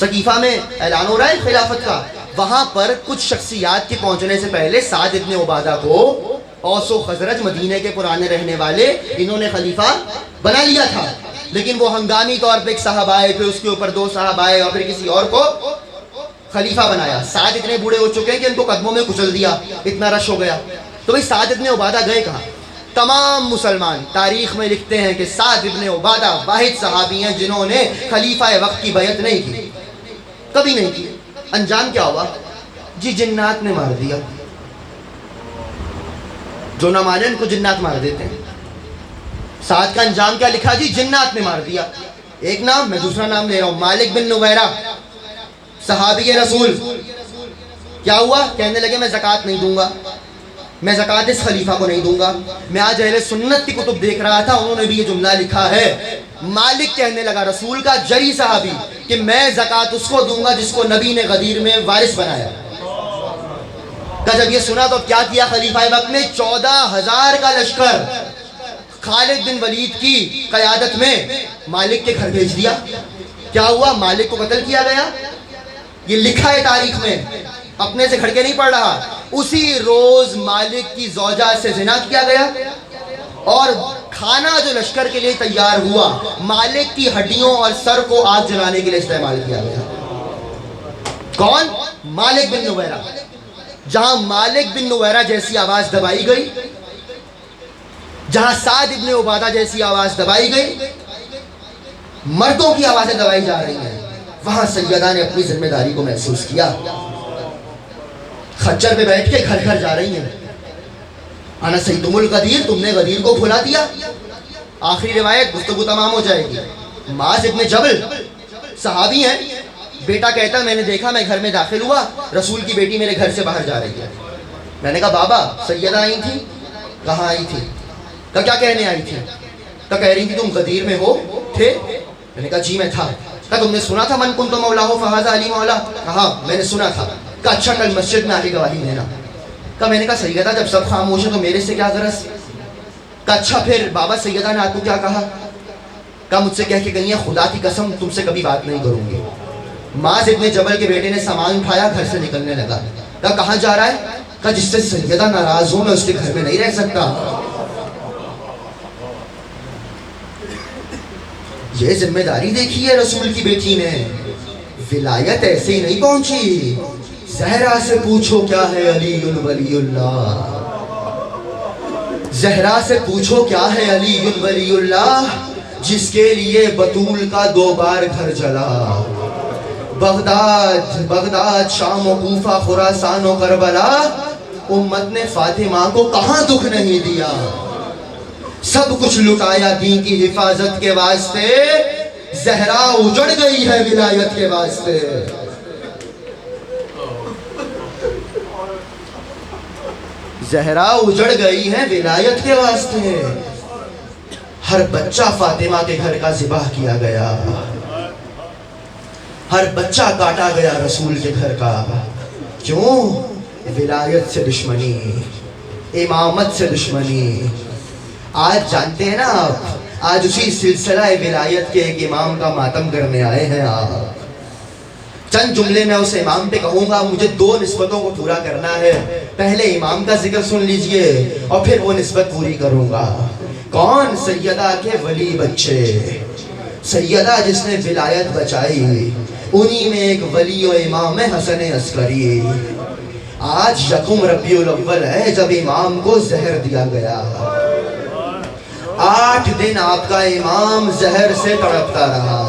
سقیفہ میں اعلان ہو رہا ہے خلافت کا. وہاں پر کچھ شخصیات کے پہنچنے سے پہلے سعد ابن عبادہ کو اوس و خزرج مدینے کے پرانے رہنے والے انہوں نے خلیفہ بنا لیا تھا. لیکن وہ ہنگامی طور پہ ایک صاحب آئے، پھر اس کے اوپر 2 صاحب آئے اور پھر کسی اور کو خلیفہ بنایا. سعد اتنے بوڑھے ہو چکے ہیں کہ ان کو قدموں میں کچل دیا، اتنا رش ہو گیا. تو بھئی سعد ابن عبادہ گئے کہاں؟ تمام مسلمان تاریخ میں لکھتے ہیں کہ سعد ابن عبادہ واحد صحابی ہیں جنہوں نے خلیفہ وقت کی بیعت نہیں کی، کبھی نہیں کی. انجام کیا ہوا؟ جی جنات نے مار دیا. جو نہ مانے ان کو جنات مار دیتے ہیں. سعد کا انجام کیا لکھا؟ جی جنات نے مار دیا. ایک نام، میں دوسرا نام لے رہا ہوں، مالک بن نویرہ، صحابی رسول. کیا ہوا؟ کہنے لگے میں زکوٰۃ نہیں دوں گا، میں زکوٰۃ اس خلیفہ کو نہیں دوں گا. میں آج اہل سنت کی کتب دیکھ رہا تھا، انہوں نے بھی یہ جملہ لکھا ہے. مالک کہنے لگا، رسول کا جری صحابی، کہ میں زکوٰۃ اس کو دوں گا جس کو نبی نے غدیر میں وارث بنایا. کہ جب یہ سنا تو کیا کیا خلیفہ وقت نے؟ 14,000 کا لشکر خالد بن ولید کی قیادت میں مالک کے گھر بھیج دیا. کیا ہوا؟ مالک کو قتل کیا گیا. یہ لکھا ہے تاریخ میں، اپنے سے کھڑ کے نہیں پڑھ رہا. اسی روز مالک کی زوجہ سے زنا کیا گیا، اور کھانا جو لشکر کے لیے تیار ہوا مالک کی ہڈیوں اور سر کو آگ جلانے کے لیے استعمال کیا گیا. کون؟ مالک بن نویرہ. جہاں مالک بن نویرہ جیسی آواز دبائی گئی، جہاں سعد ابن عبادہ جیسی آواز دبائی گئی، مردوں کی آوازیں دبائی جا رہی ہیں، وہاں سیدہ نے اپنی ذمہ داری کو محسوس کیا. خچر پہ بیٹھ کے گھر گھر جا رہی ہیں، انا سیدم الغدیر، تم نے غدیر کو بھلا دیا. آخری روایت، گفتگو تمام ہو جائے گی. معاذ ابن جبل صحابی ہیں. بیٹا کہتا ہے میں نے دیکھا، میں گھر میں داخل ہوا، رسول کی بیٹی میرے گھر سے باہر جا رہی ہے. میں نے کہا بابا سیدہ آئی تھی؟ کہاں آئی تھی؟ کہا کیا کہنے آئی تھی؟ کہا کہہ رہی تھی تم غدیر میں ہو تھے؟ میں نے کہا جی میں تھا۔ کہا تم نے سنا تھا من کنت مولا ہو فہذا علی مولا؟ کہا میں نے سنا تھا۔ کہا اچھا کل مسجد میں آ کے گواہی دینا۔ کہا میں نے کہا سیدہ جب سب خاموش ہیں تو میرے سے کیا غرض؟ کہا اچھا پھر بابا سیدہ نے آپ کو کیا کہا؟ کہا مجھ سے کہہ کے گئی ہیں خدا کی قسم تم سے کبھی بات نہیں کروں گی۔ معاذ ابن جبل کے بیٹے نے سامان اٹھایا گھر سے نکلنے لگا۔ کہا کہاں جا رہا ہے؟ کہا جس سے سیدہ ناراض ہوں میں اس کے گھر میں نہیں رہ سکتا۔ یہ ذمہ داری دیکھی ہے رسول کی بیٹی نے۔ ولایت ایسے ہی نہیں پہنچی۔ زہرا سے پوچھو کیا ہے علی ولی اللہ، زہرا سے پوچھو کیا ہے علی ولی اللہ، جس کے لیے بطول کا 2 بار گھر جلا۔ بغداد شام و کوفہ خراسان و کربلا، امت نے فاطمہ کو کہاں دکھ نہیں دیا۔ سب کچھ لٹایا دین کی حفاظت کے واسطے، زہرا اجڑ گئی ہے ولایت کے واسطے۔ زہرا اجڑ گئی ہے ولایت کے واسطے۔ ہر بچہ فاطمہ کے گھر کا ذبح کیا گیا، ہر بچہ کاٹا گیا رسول کے گھر کا۔ کیوں؟ ولایت سے دشمنی، امامت سے دشمنی۔ آج جانتے ہیں نا آپ، آج اسی سلسلہ ولایت کے ایک امام کا ماتم کرنے آئے ہیں آپ۔ چند جملے میں اس امام پہ کہوں گا، مجھے 2 نسبتوں کو پورا کرنا ہے۔ پہلے امام کا ذکر سن لیجئے اور پھر وہ نسبت پوری کروں گا۔ کون؟ سیدہ کے ولی بچے، سیدہ جس نے ولایت بچائی، انہی میں ایک ولی و امام ہے حسن عسکری۔ آج یکم ربیع الاول ہے جب امام کو زہر دیا گیا۔ 8 دن آپ کا امام زہر سے تڑپتا رہا۔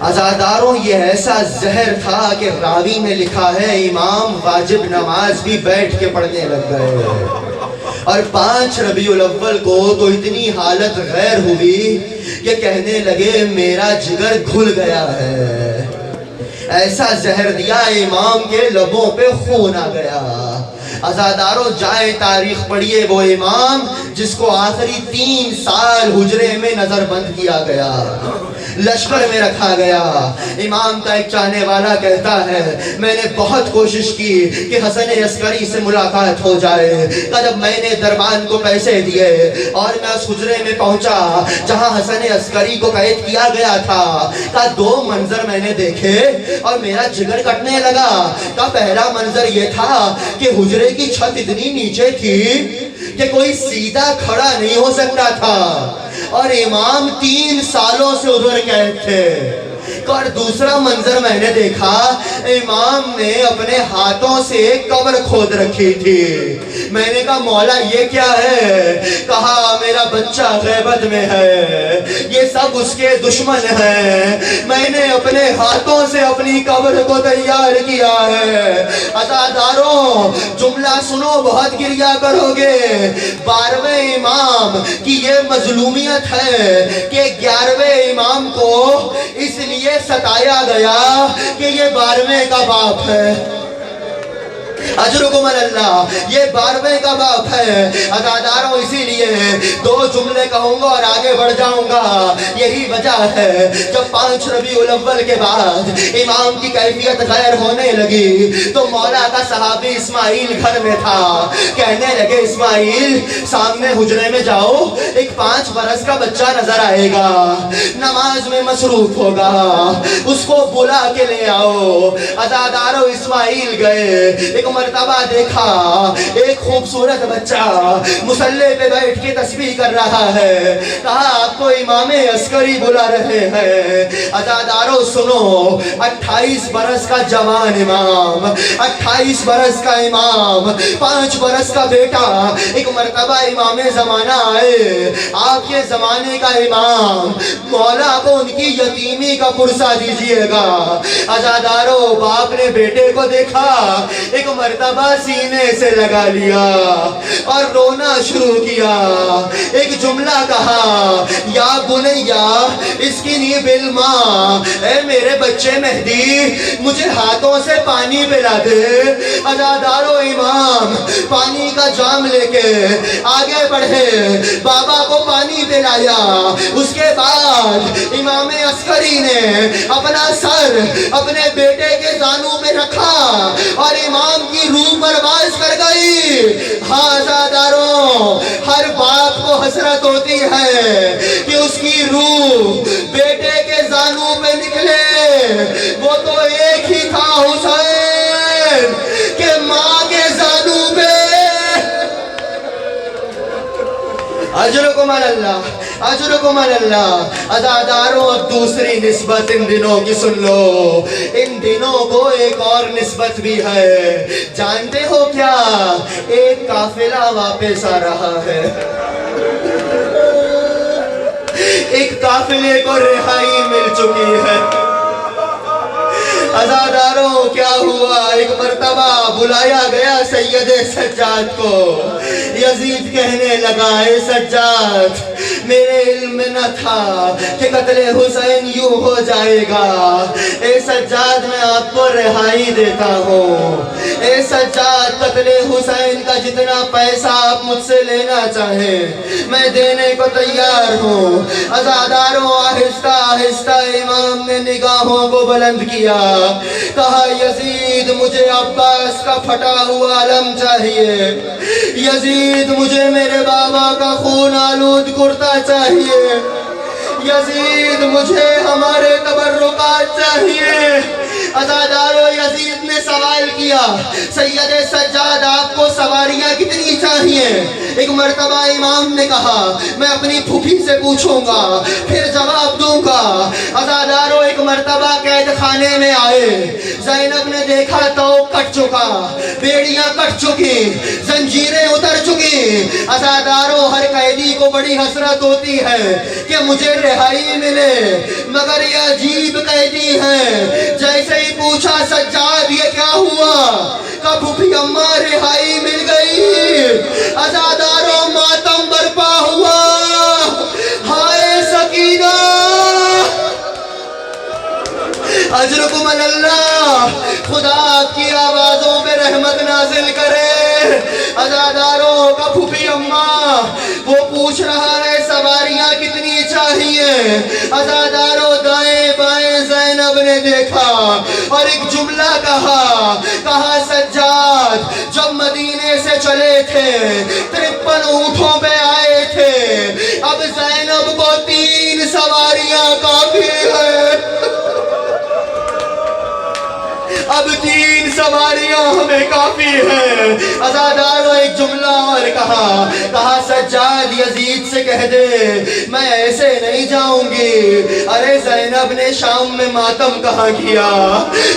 عزاداروں یہ ایسا زہر تھا کہ راوی میں لکھا ہے امام واجب نماز بھی بیٹھ کے پڑھنے لگ گئے۔ اور 5 ربیع الاول کو تو اتنی حالت غیر ہوئی کہ کہنے لگے میرا جگر گھل گیا ہے۔ ایسا زہر دیا امام کے لبوں پہ خون آ گیا۔ عزاداروں جائے تاریخ پڑھیے وہ امام جس کو آخری 3 سال حجرے میں نظر بند کیا گیا، لشکر میں رکھا گیا۔ امام کا ایک چاہنے والا کہتا ہے میں نے بہت کوشش کی کہ حسن عسکری سے ملاقات ہو جائے۔ کہ جب میں نے دربان کو پیسے دیے اور میں اس حجرے میں پہنچا جہاں حسن عسکری کو قید کیا گیا تھا، کہ 2 منظر میں نے دیکھے اور میرا جگر کٹنے لگا۔ کہ پہلا منظر یہ تھا کہ حجرے کی چھت اتنی نیچے تھی کہ کوئی سیدھا کھڑا نہیں ہو سکتا تھا، اور امام 3 سالوں سے ادھر قید تھے۔ اور دوسرا منظر میں نے دیکھا، امام نے اپنے ہاتھوں سے ایک قبر کھود رکھی تھی۔ میں نے کہا مولا یہ کیا ہے؟ کہا میرا بچہ غیبت میں ہے، یہ سب اس کے دشمن ہیں، میں نے اپنے ہاتھوں سے اپنی قبر کو تیار کیا ہے۔ عزاداروں جملہ سنو بہت گریا کرو گے۔ 12ویں امام کی یہ مظلومیت ہے کہ 11ویں امام کو اس لیے ستایا گیا کہ یہ 12ویں کا باپ ہے۔ اجرکم اللہ، یہ 12ویں کا باپ ہے۔ عزاداروں اسی لیے 2 جملے کہوں گا اور آگے بڑھ جاؤں گا۔ یہی وجہ ہے جب 5 ربیع الاول کے بعد امام کی کیفیت غیر ہونے لگی تو مولا کا صحابی اسماعیل گھر میں تھا۔ کہنے لگے اسماعیل سامنے حجرے میں جاؤ، ایک 5 برس کا بچہ نظر آئے گا، نماز میں مصروف ہوگا، اس کو بلا کے لے آؤ۔ عزاداروں اسماعیل گئے، ایک مرتبہ دیکھا ایک خوبصورت بچہ مصلی پہ بیٹھ کے تسبیح کر رہا ہے۔ کہا آپ کو امام عسکری بلا رہے ہیں۔ عزاداروں سنو، 28 برس کا جوان امام، 28 برس کا امام، 5 برس کا بیٹا ایک مرتبہ امام زمانہ آئے، آپ کے زمانے کا امام، مولا کو ان کی یتیمی کا پرسہ دیجئے گا۔ عزاداروں باپ نے بیٹے کو دیکھا، ایک مرتبہ سینے سے لگا لیا اور رونا شروع کیا. ایک جملہ کہا, یا بنیا اسکنی بالماء, اے میرے بچے مہدی مجھے ہاتھوں سے پانی پلا دے. عزادارو امام پانی کا جام لے کے آگے بڑھے, بابا کو پانی پلایا. اس کے بعد امام عسکری نے اپنا سر اپنے بیٹے کے زانوں پہ رکھا اور امام کی روح پرواز کر گئی. ہاں عزاداروں, ہر باپ کو حسرت ہوتی ہے کہ اس کی روح بیٹے کے زانوں پہ نکلے. وہ تو ایک ہی تھا حسین کہ ماں کے زانوں پہ. اجرکم اللہ, اجرکم اللہ. عزاداروں اب دوسری نسبت ان دنوں کی سن لو. ان دنوں کو ایک اور نسبت بھی ہے, جانتے ہو کیا؟ ایک قافلہ واپس آ رہا ہے. ایک قافلے کو رہائی مل چکی ہے. عزاداروں کیا ہوا؟ ایک مرتبہ بلایا گیا سید سجاد کو. یزید کہنے لگا, اے سجاد میرے علم میں نہ تھا کہ قتل حسین یوں ہو جائے گا. اے سجاد میں آپ کو رہائی دیتا ہوں. اے سجاد قتل حسین کا جتنا پیسہ آپ مجھ سے لینا چاہیں میں دینے کو تیار ہوں. عزاداروں آہستہ آہستہ امام نے نگاہوں کو بلند کیا, کہا یزید مجھے عباس کا پھٹا ہوا علم چاہیے. یزید مجھے میرے بابا کا خون آلود کرتا چاہیے. یزید مجھے ہمارے تبرکات چاہیے. عزادارو یزید نے سوال کیا, سید سجاد آپ کو سواریاں کتنی چاہیے؟ ایک مرتبہ امام نے کہا میں اپنی پھوپھی سے پوچھوں گا پھر جواب دوں گا. عزادارو ایک مرتبہ قید خانے میں آئے. زینب نے دیکھا تو کٹ چکا, بیڑیاں کٹ چکی, زنجیریں اتر چکی. عزادارو ہر قیدی کو بڑی حسرت ہوتی ہے کہ مجھے رہائی ملے, مگر یہ عجیب قیدی ہیں. جیسے ہی پوچھا سجاد یہ کیا ہوا, کب پھوپھی اماں رہائی مل گئی. عزاداروں ماتم برپا ہوا. ہائے سکینہ, اجرکم اللہ, خدا آپ کی آوازوں پہ رحمت نازل کرے. عزاداروں کا پھوپھی اماں وہ پوچھ رہا ہے سواریاں کتنی چاہیے. عزاداروں دائیں بائیں زینب نے دیکھا اور ایک جملہ کہا سجاد جب مدینے سے چلے تھے 53 اونٹوں پہ آئے تھے, اب زینب کو 3 سواریاں کافی ہے. اب 3 سواریاں ہمیں کافی ہیں. عزاداروں ایک جملہ اور کہا سجاد یزید سے کہہ دے میں ایسے نہیں جاؤں گی. ارے زینب نے شام میں ماتم کہاں کیا,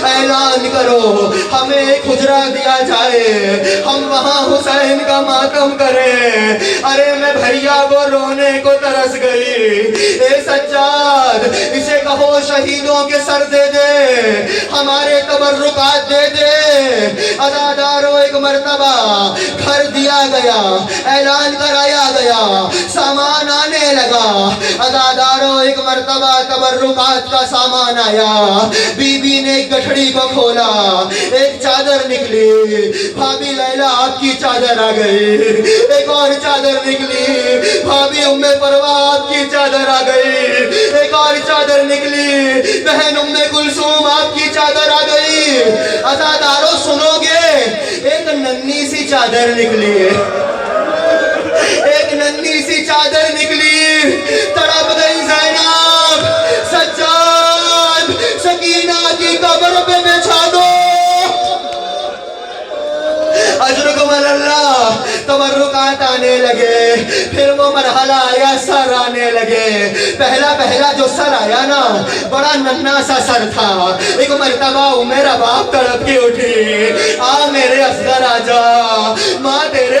اعلان کرو ہمیں ایک حجرہ دیا جائے, ہم وہاں حسین کا ماتم کریں. ارے میں بھیا کو رونے کو ترس گئی. اے سجاد اسے کہو شہیدوں کے سر دے دے, ہمارے تبرکات دے دے. عزاداروں ایک مرتبہ گھر دیا گیا, اعلان کرایا گیا, سامان آنے لگا. عزاداروں ایک مرتبہ تبرکات کا سامان آیا. بی بی نے ایک گٹھڑی کو کھولا, ایک چادر نکلی. بھابی لیلا آپ کی چادر آ گئی. ایک اور چادر نکلی, بھابی ام پروا آپ کی چادر آ گئی. ایک اور چادر نکلی, بہن ام کلثوم آپ کی چادر آ گئی. عزاداروں سنو گے, ایک ننھی سی چادر نکلی, ایک ننھی سی چادر نکلی. تڑپ گئی زینب, سجاد سکینہ کی قبر پہ بچھا دو. اجرکم اللہ. تبرکات آنے لگے, پھر وہ مرحلہ آیا سر آنے لگے. پہلا جو سر آیا نا بڑا ننھا سا سر تھا. ایک مرتبہ میرا باپ تڑپ کے اٹھی, آ میرے اصغر آجا, ماں تیرے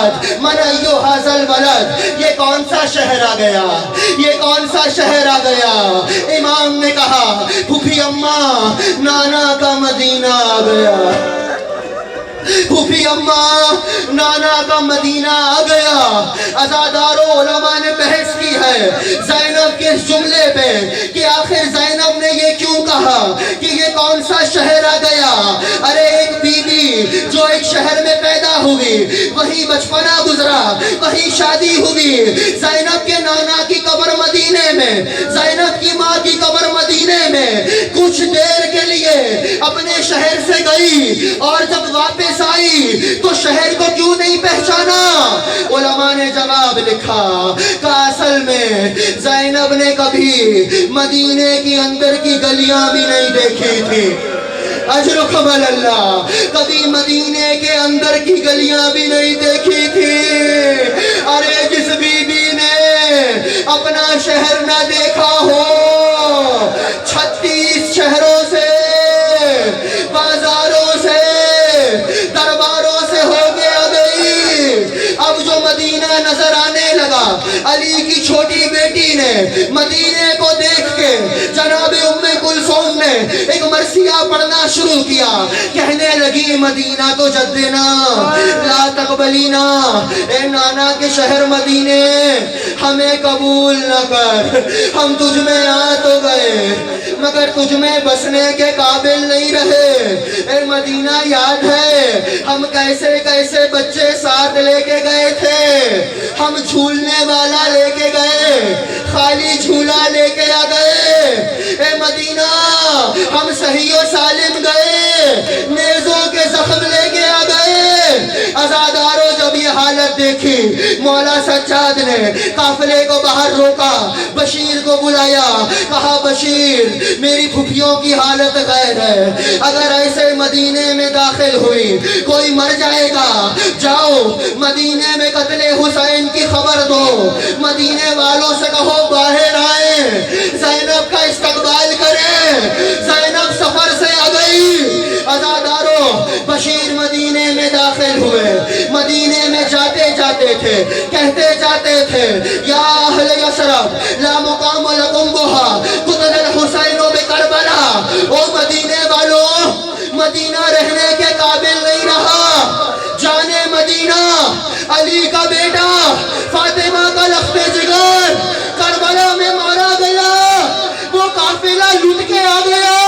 البلاد من ایو حاصل بلد، یہ کون سا شہر آ گیا، یہ کون سا شہر آ گیا؟ امام نے کہا پھوپھی اماں نانا کا مدینہ آ گیا، پھوپھی اماں نانا کا مدینہ آ گیا۔ عزادارو علماء نے بحث کی ہے زینب کے اس جملے پہ کہ آخر زینب نے یہ کیوں کہا کہ یہ کون سا شہر آ گیا؟ ارے ایک بی بی جو ایک شہر میں پیدا ہوئی، وہی بچپنا گزرا، وہی شادی ہوئی، زینب کے نانا کی قبر مدینے میں، زینب کی ماں کی قبر مدینے میں، کچھ دیر کے لیے اپنے شہر سے گئی اور جب واپس آئی تو شہر کو کیوں نہیں پہچانا؟ علماء نے جواب لکھا کہ اصل میں زینب نے کبھی مدینے کی اندر کی گلیاں بھی نہیں دیکھی تھی، اجرکم اللہ، کبھی مدینے کے اندر کی گلیاں بھی نہیں دیکھی تھی۔ ارے جس بی بی نے اپنا شہر نہ دیکھا ہو، 36 شہروں سے، بازاروں سے، درباروں سے ہو کے آ گئی، اب جو مدینہ نظر آنے لگا، علی کی چھوٹی بیٹی نے مدینے کو دیکھ کے جناب ام کلثوم نے ایک مرثیہ پڑھنا شروع کیا، کہنے لگی مدینہ تو جدنا لا تقبلینا، اے نانا کے شہر مدینے ہمیں قبول نہ کر، ہم تجھ میں آ تو گئے مگر تجھ میں بسنے کے قابل نہیں رہے۔ اے مدینہ یاد ہے ہم کیسے کیسے بچے ساتھ لے کے گئے تھے، ہم جھولنے والا لے کے گئے، خالی جھولا لے کے آ گئے۔ اے مدینہ ہم صحیح و سالم گئے، نیزوں کے زخم لے کے آ گئے۔ عزاداروں جب یہ حالت دیکھی، مولا سجاد نے قافلے کو باہر روکا، بشیر کو بلایا، کہا بشیر میری پھوپھیوں کی حالت غیر ہے، اگر ایسے مدینے میں داخل ہوئی کوئی مر جائے گا، جاؤ مدینے میں قتل حسین کی خبر دو، مدینے والوں سے کہو باہر آئیں، زینب کا استقبال کریں۔ زینب سفر سے آ گئی۔ عزاداروں بشیر مدینے میں داخل ہوئے، مدینے میں جاتے جاتے تھے، کہتے جاتے تھے یا اہل یثرب لا مقام لکم بہا قتل الحسین بکربلا، او مدینے والوں مدینہ رہنے کے قابل نہیں رہا، جانے مدینہ علی کا بیٹا فاطمہ کا لخت جگر کربلا میں مارا گیا، وہ قافلہ لٹ کے آ گیا۔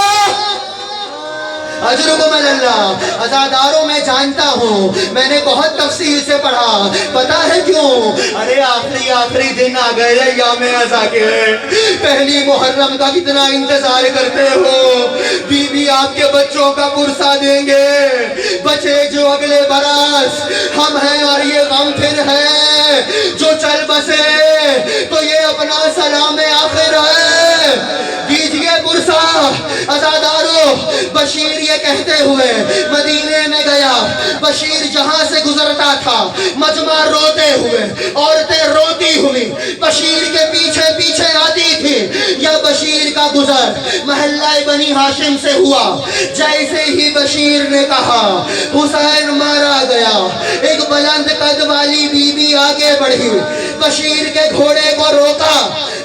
اجرکم اللہ۔ عزاداروں میں جانتا ہوں، میں نے بہت تفصیل سے پڑھا، پتا ہے کیوں؟ ارے آخری دن آ گئے ایام عزا کے، پہلی محرم کا کتنا انتظار کرتے ہو، بی بی آپ کے بچوں کا پرسہ دیں گے، بچے جو اگلے برس ہم ہیں اور یہ غم پھر ہے، جو چل بسے تو یہ اپنا سلام آخر ہے، دیجئے پرسہ۔ عزاداروں بشیر یہ کہتے ہوئے مدینے میں گیا، بشیر جہاں سے گزرتا تھا مجمع روتے ہوئے، عورتیں روتی ہوئی بشیر کے پیچھے پیچھے آتی تھی، یا بشیر کا گزر محلہ بنی ہاشم سے ہوا، جیسے ہی بشیر نے کہا حسین مارا گیا، ایک بلند قد والی بی بی آگے بڑھی، بشیر کے گھوڑے کو روکا،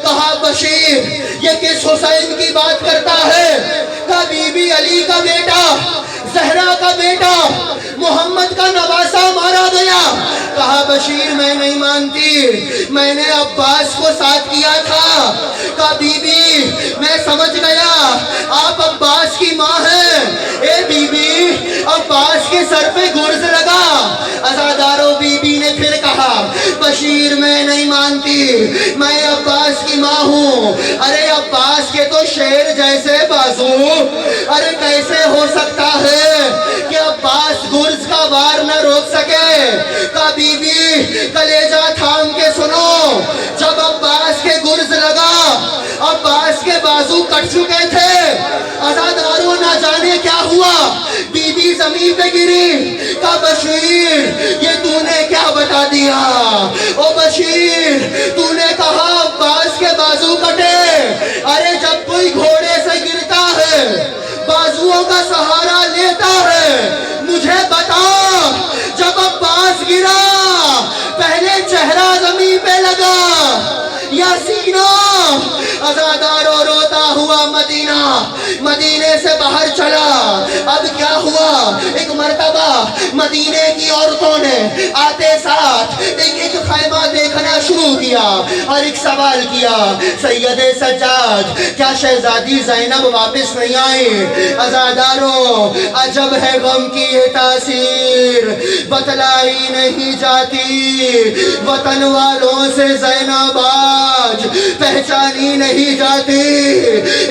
کہا بشیر یہ کس حسین کی بات کرتا ہے؟ کہا بی بی علی کا بیٹا، زہرا کا بیٹا، محمد کا نواسہ مارا گیا۔ کہا بشیر میں نہیں مانتی، میں نے عباس کو ساتھ کیا تھا۔ کہا بی بی میں سمجھ گیا آپ عباس کی ماں ہیں، اے بی بی عباس کے سر پہ گرز لگا۔ عزاداروں بی بی نے پھر کہا بشیر میں نہیں مانتی، میں عباس کی ماں ہوں۔ ارے عباس کے تو شیر جیسے بازو، ارے کیسے ہو سکتا ہے کہ عباس گرز کا وار نہ روک سکے؟ کہا بی بی کلیجہ تھام کے سنو، جب عباس کے گرز لگا عباس کے بازو کٹ چکے تھے۔ عزاداروں نہ جانے کیا ہوا، بی بی زمین پہ گری۔ کہا بشیر یہ تو نے کیا بتا دیا؟ او بشیر تو نے کہا عباس کے بازو کٹے، ارے جب کوئی گھوڑے سے گرتا ہے بازوؤں کا سہارا لیتا ہے، مجھے بتا جب عباس گرا یا سینہ عزادارو روتا ہوا مدینہ مدینے سے باہر چلا اب کیا ہوا ایک مرتبہ مدینے کی عورتوں نے آتے ساتھ ایک خیمہ دیکھنا شروع کیا اور ایک سوال کیا سید سجاد کیا شہزادی زینب واپس نہیں آئی عزادارو عجب ہے غم کی یہ تاثیر بتلائی نہیں جاتی وطن والوں سے زینب آج پہچانی نہیں جاتی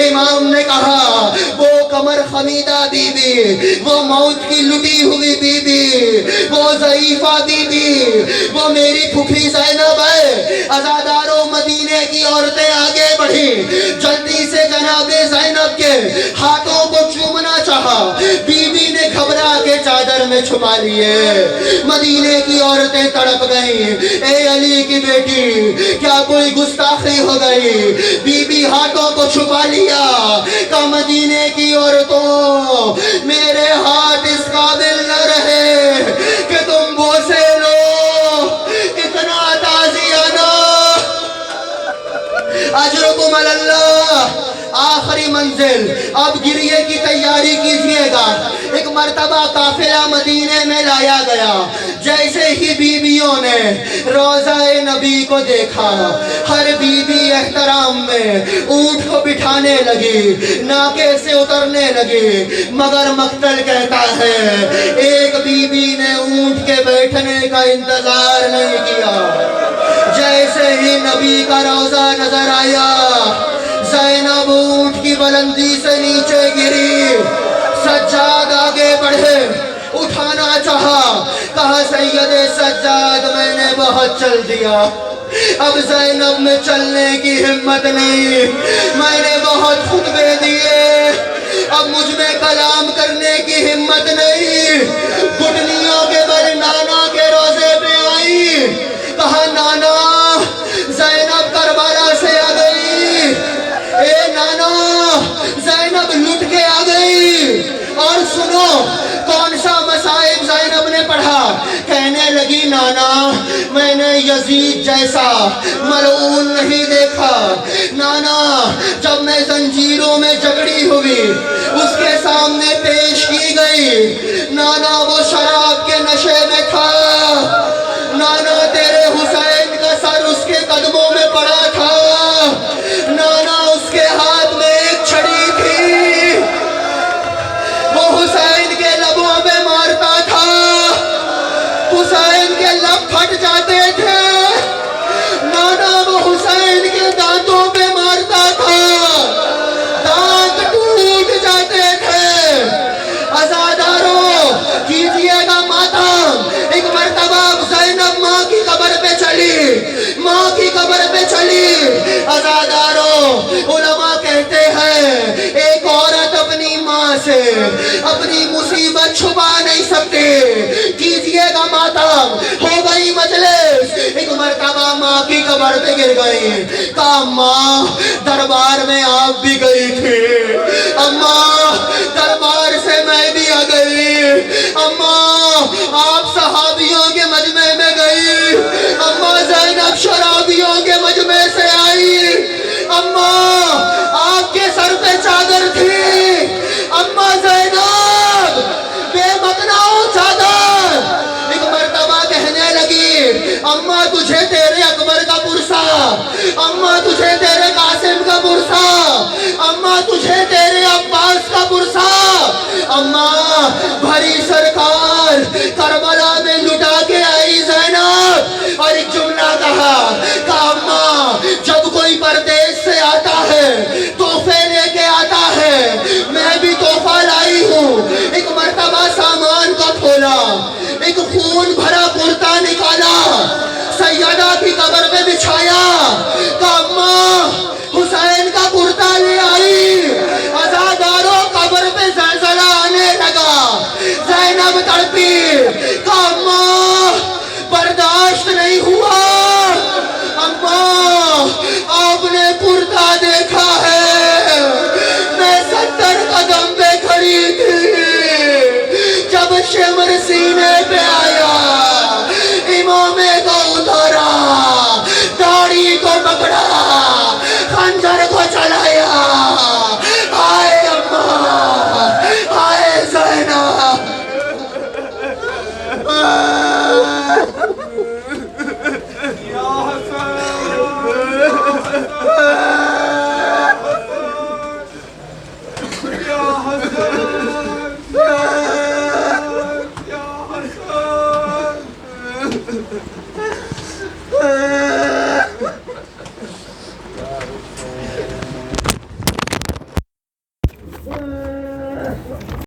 امام نے کہا وہ کمر خمیدہ بی بی وہ موت کی لٹی ہوئی بی بی وہ ضعیفہ بی بی وہ میری پھوپھی زینب ہے عزادارو مدینے کی عورتیں آگے بڑھی جلدی سے جناب زینب کے ہاتھوں کو چومنا چاہا بی بی نے گھبرا کے چادر میں چھپا لیے مدینے کی عورتیں تڑپ گئیں اے علی کی بیٹی کیا کوئی گستاخی ہو گئی بی بی ہاتھوں کو چھپا لیا کہ مدینے کی عورتوں میرے ہاتھ اس قابل نہ رہے کہ تم بوسے لو اتنا تازیانہ اجرکم اللہ آخری منزل اب گریے کی تیاری کیجئے گا ایک مرتبہ قافلہ مدینے میں لایا گیا جیسے ہی بیویوں نے روضہ نبی کو دیکھا ہر بیوی احترام میں اونٹ کو بٹھانے لگی ناکے سے اترنے لگی مگر مقتل کہتا ہے ایک بیوی نے اونٹ کے بیٹھنے کا انتظار نہیں کیا جیسے ہی نبی کا روضہ نظر آیا زینب اونٹ کی بلندی سے نیچے گری سجاد آگے بڑھے اٹھانا چاہا کہا سید سجاد میں نے بہت چل دیا اب زینب میں چلنے کی ہمت نہیں میں نے بہت خطبے دیے اب مجھ میں کلام کرنے کی ہمت نہیں گھٹنیوں کے بل نانا کے روزے پہ آئی کہا نانا زینب کربلا سے آ گئی اے نانا زینب لٹ کے آ گئی اور سنو کون سا مصائب زینب نے پڑھا کہنے لگی نانا میں نے یزید جیسا ملعون نہیں دیکھا نانا جب میں زنجیروں میں جگڑی ہوئی اس کے سامنے پیش کی گئی نانا وہ شراب کے نشے میں تھا نانا تیرے حسین کا سر اس کے قدموں میں پڑا تھا نانا اس کے ہاتھ میں ایک چھڑی تھی وہ حسین کے لبوں پہ مارتا تھا حسین کے لب پھٹ جاتے تھے نانا وہ حسین کے دانتوں پہ مارتا تھا دانت ٹوٹ جاتے تھے عزادارو کیجئے گا ماتم ایک مرتبہ زینب ماں کی قبر پہ چلی ماں کی قبر پہ چلی عزادارو علماء کہتے ہیں ایک عورت اپنی ماں سے اپنی مصیبت چھپا نہیں سکتی کیجئے گا ماتم ہو گئی مجلس ایک مرتبہ ماں کی قبر پہ گر گئی کہا ماں دربار میں آپ بھی گئی تھی اماں دربار سے میں بھی آ گئی اماں آپ صحابیوں کے مجمع میں گئی اماں زینب شرابیوں کے مجمع سے آئی اماں آپ کے سر پہ چادر تھی اماں زینب بے متناؤ چادر ایک مرتبہ کہنے لگی اماں تجھے تیرے اکبر کا پرسا اماں تجھے تیرے قاسم کا پرسا اماں تجھے تیرے عباس کا پرسا اماں بھری سرکار کربلا میں لٹا کے آئی زینب اور ایک جملہ کہا کہ اماں جب کوئی پردیس سے آتا ہے تحفے لے کے آتا ہے میں بھی تحفہ لائی ہوں ایک مرتبہ سامان کا کھولا ایک خون بھرا کرتا نکالا سیدہ کی قبر پہ بچھایا کہ اماں حسین کا کرتا لے آئی عزاداروں قبر پہ زلزلہ آنے لگا زینب تڑپی کہ اماں برداشت نہیں ہوا اماں آپ نے کرتا دیکھا ہے میں 70 قدم پہ کھڑی تھی جب شمر سینے پہ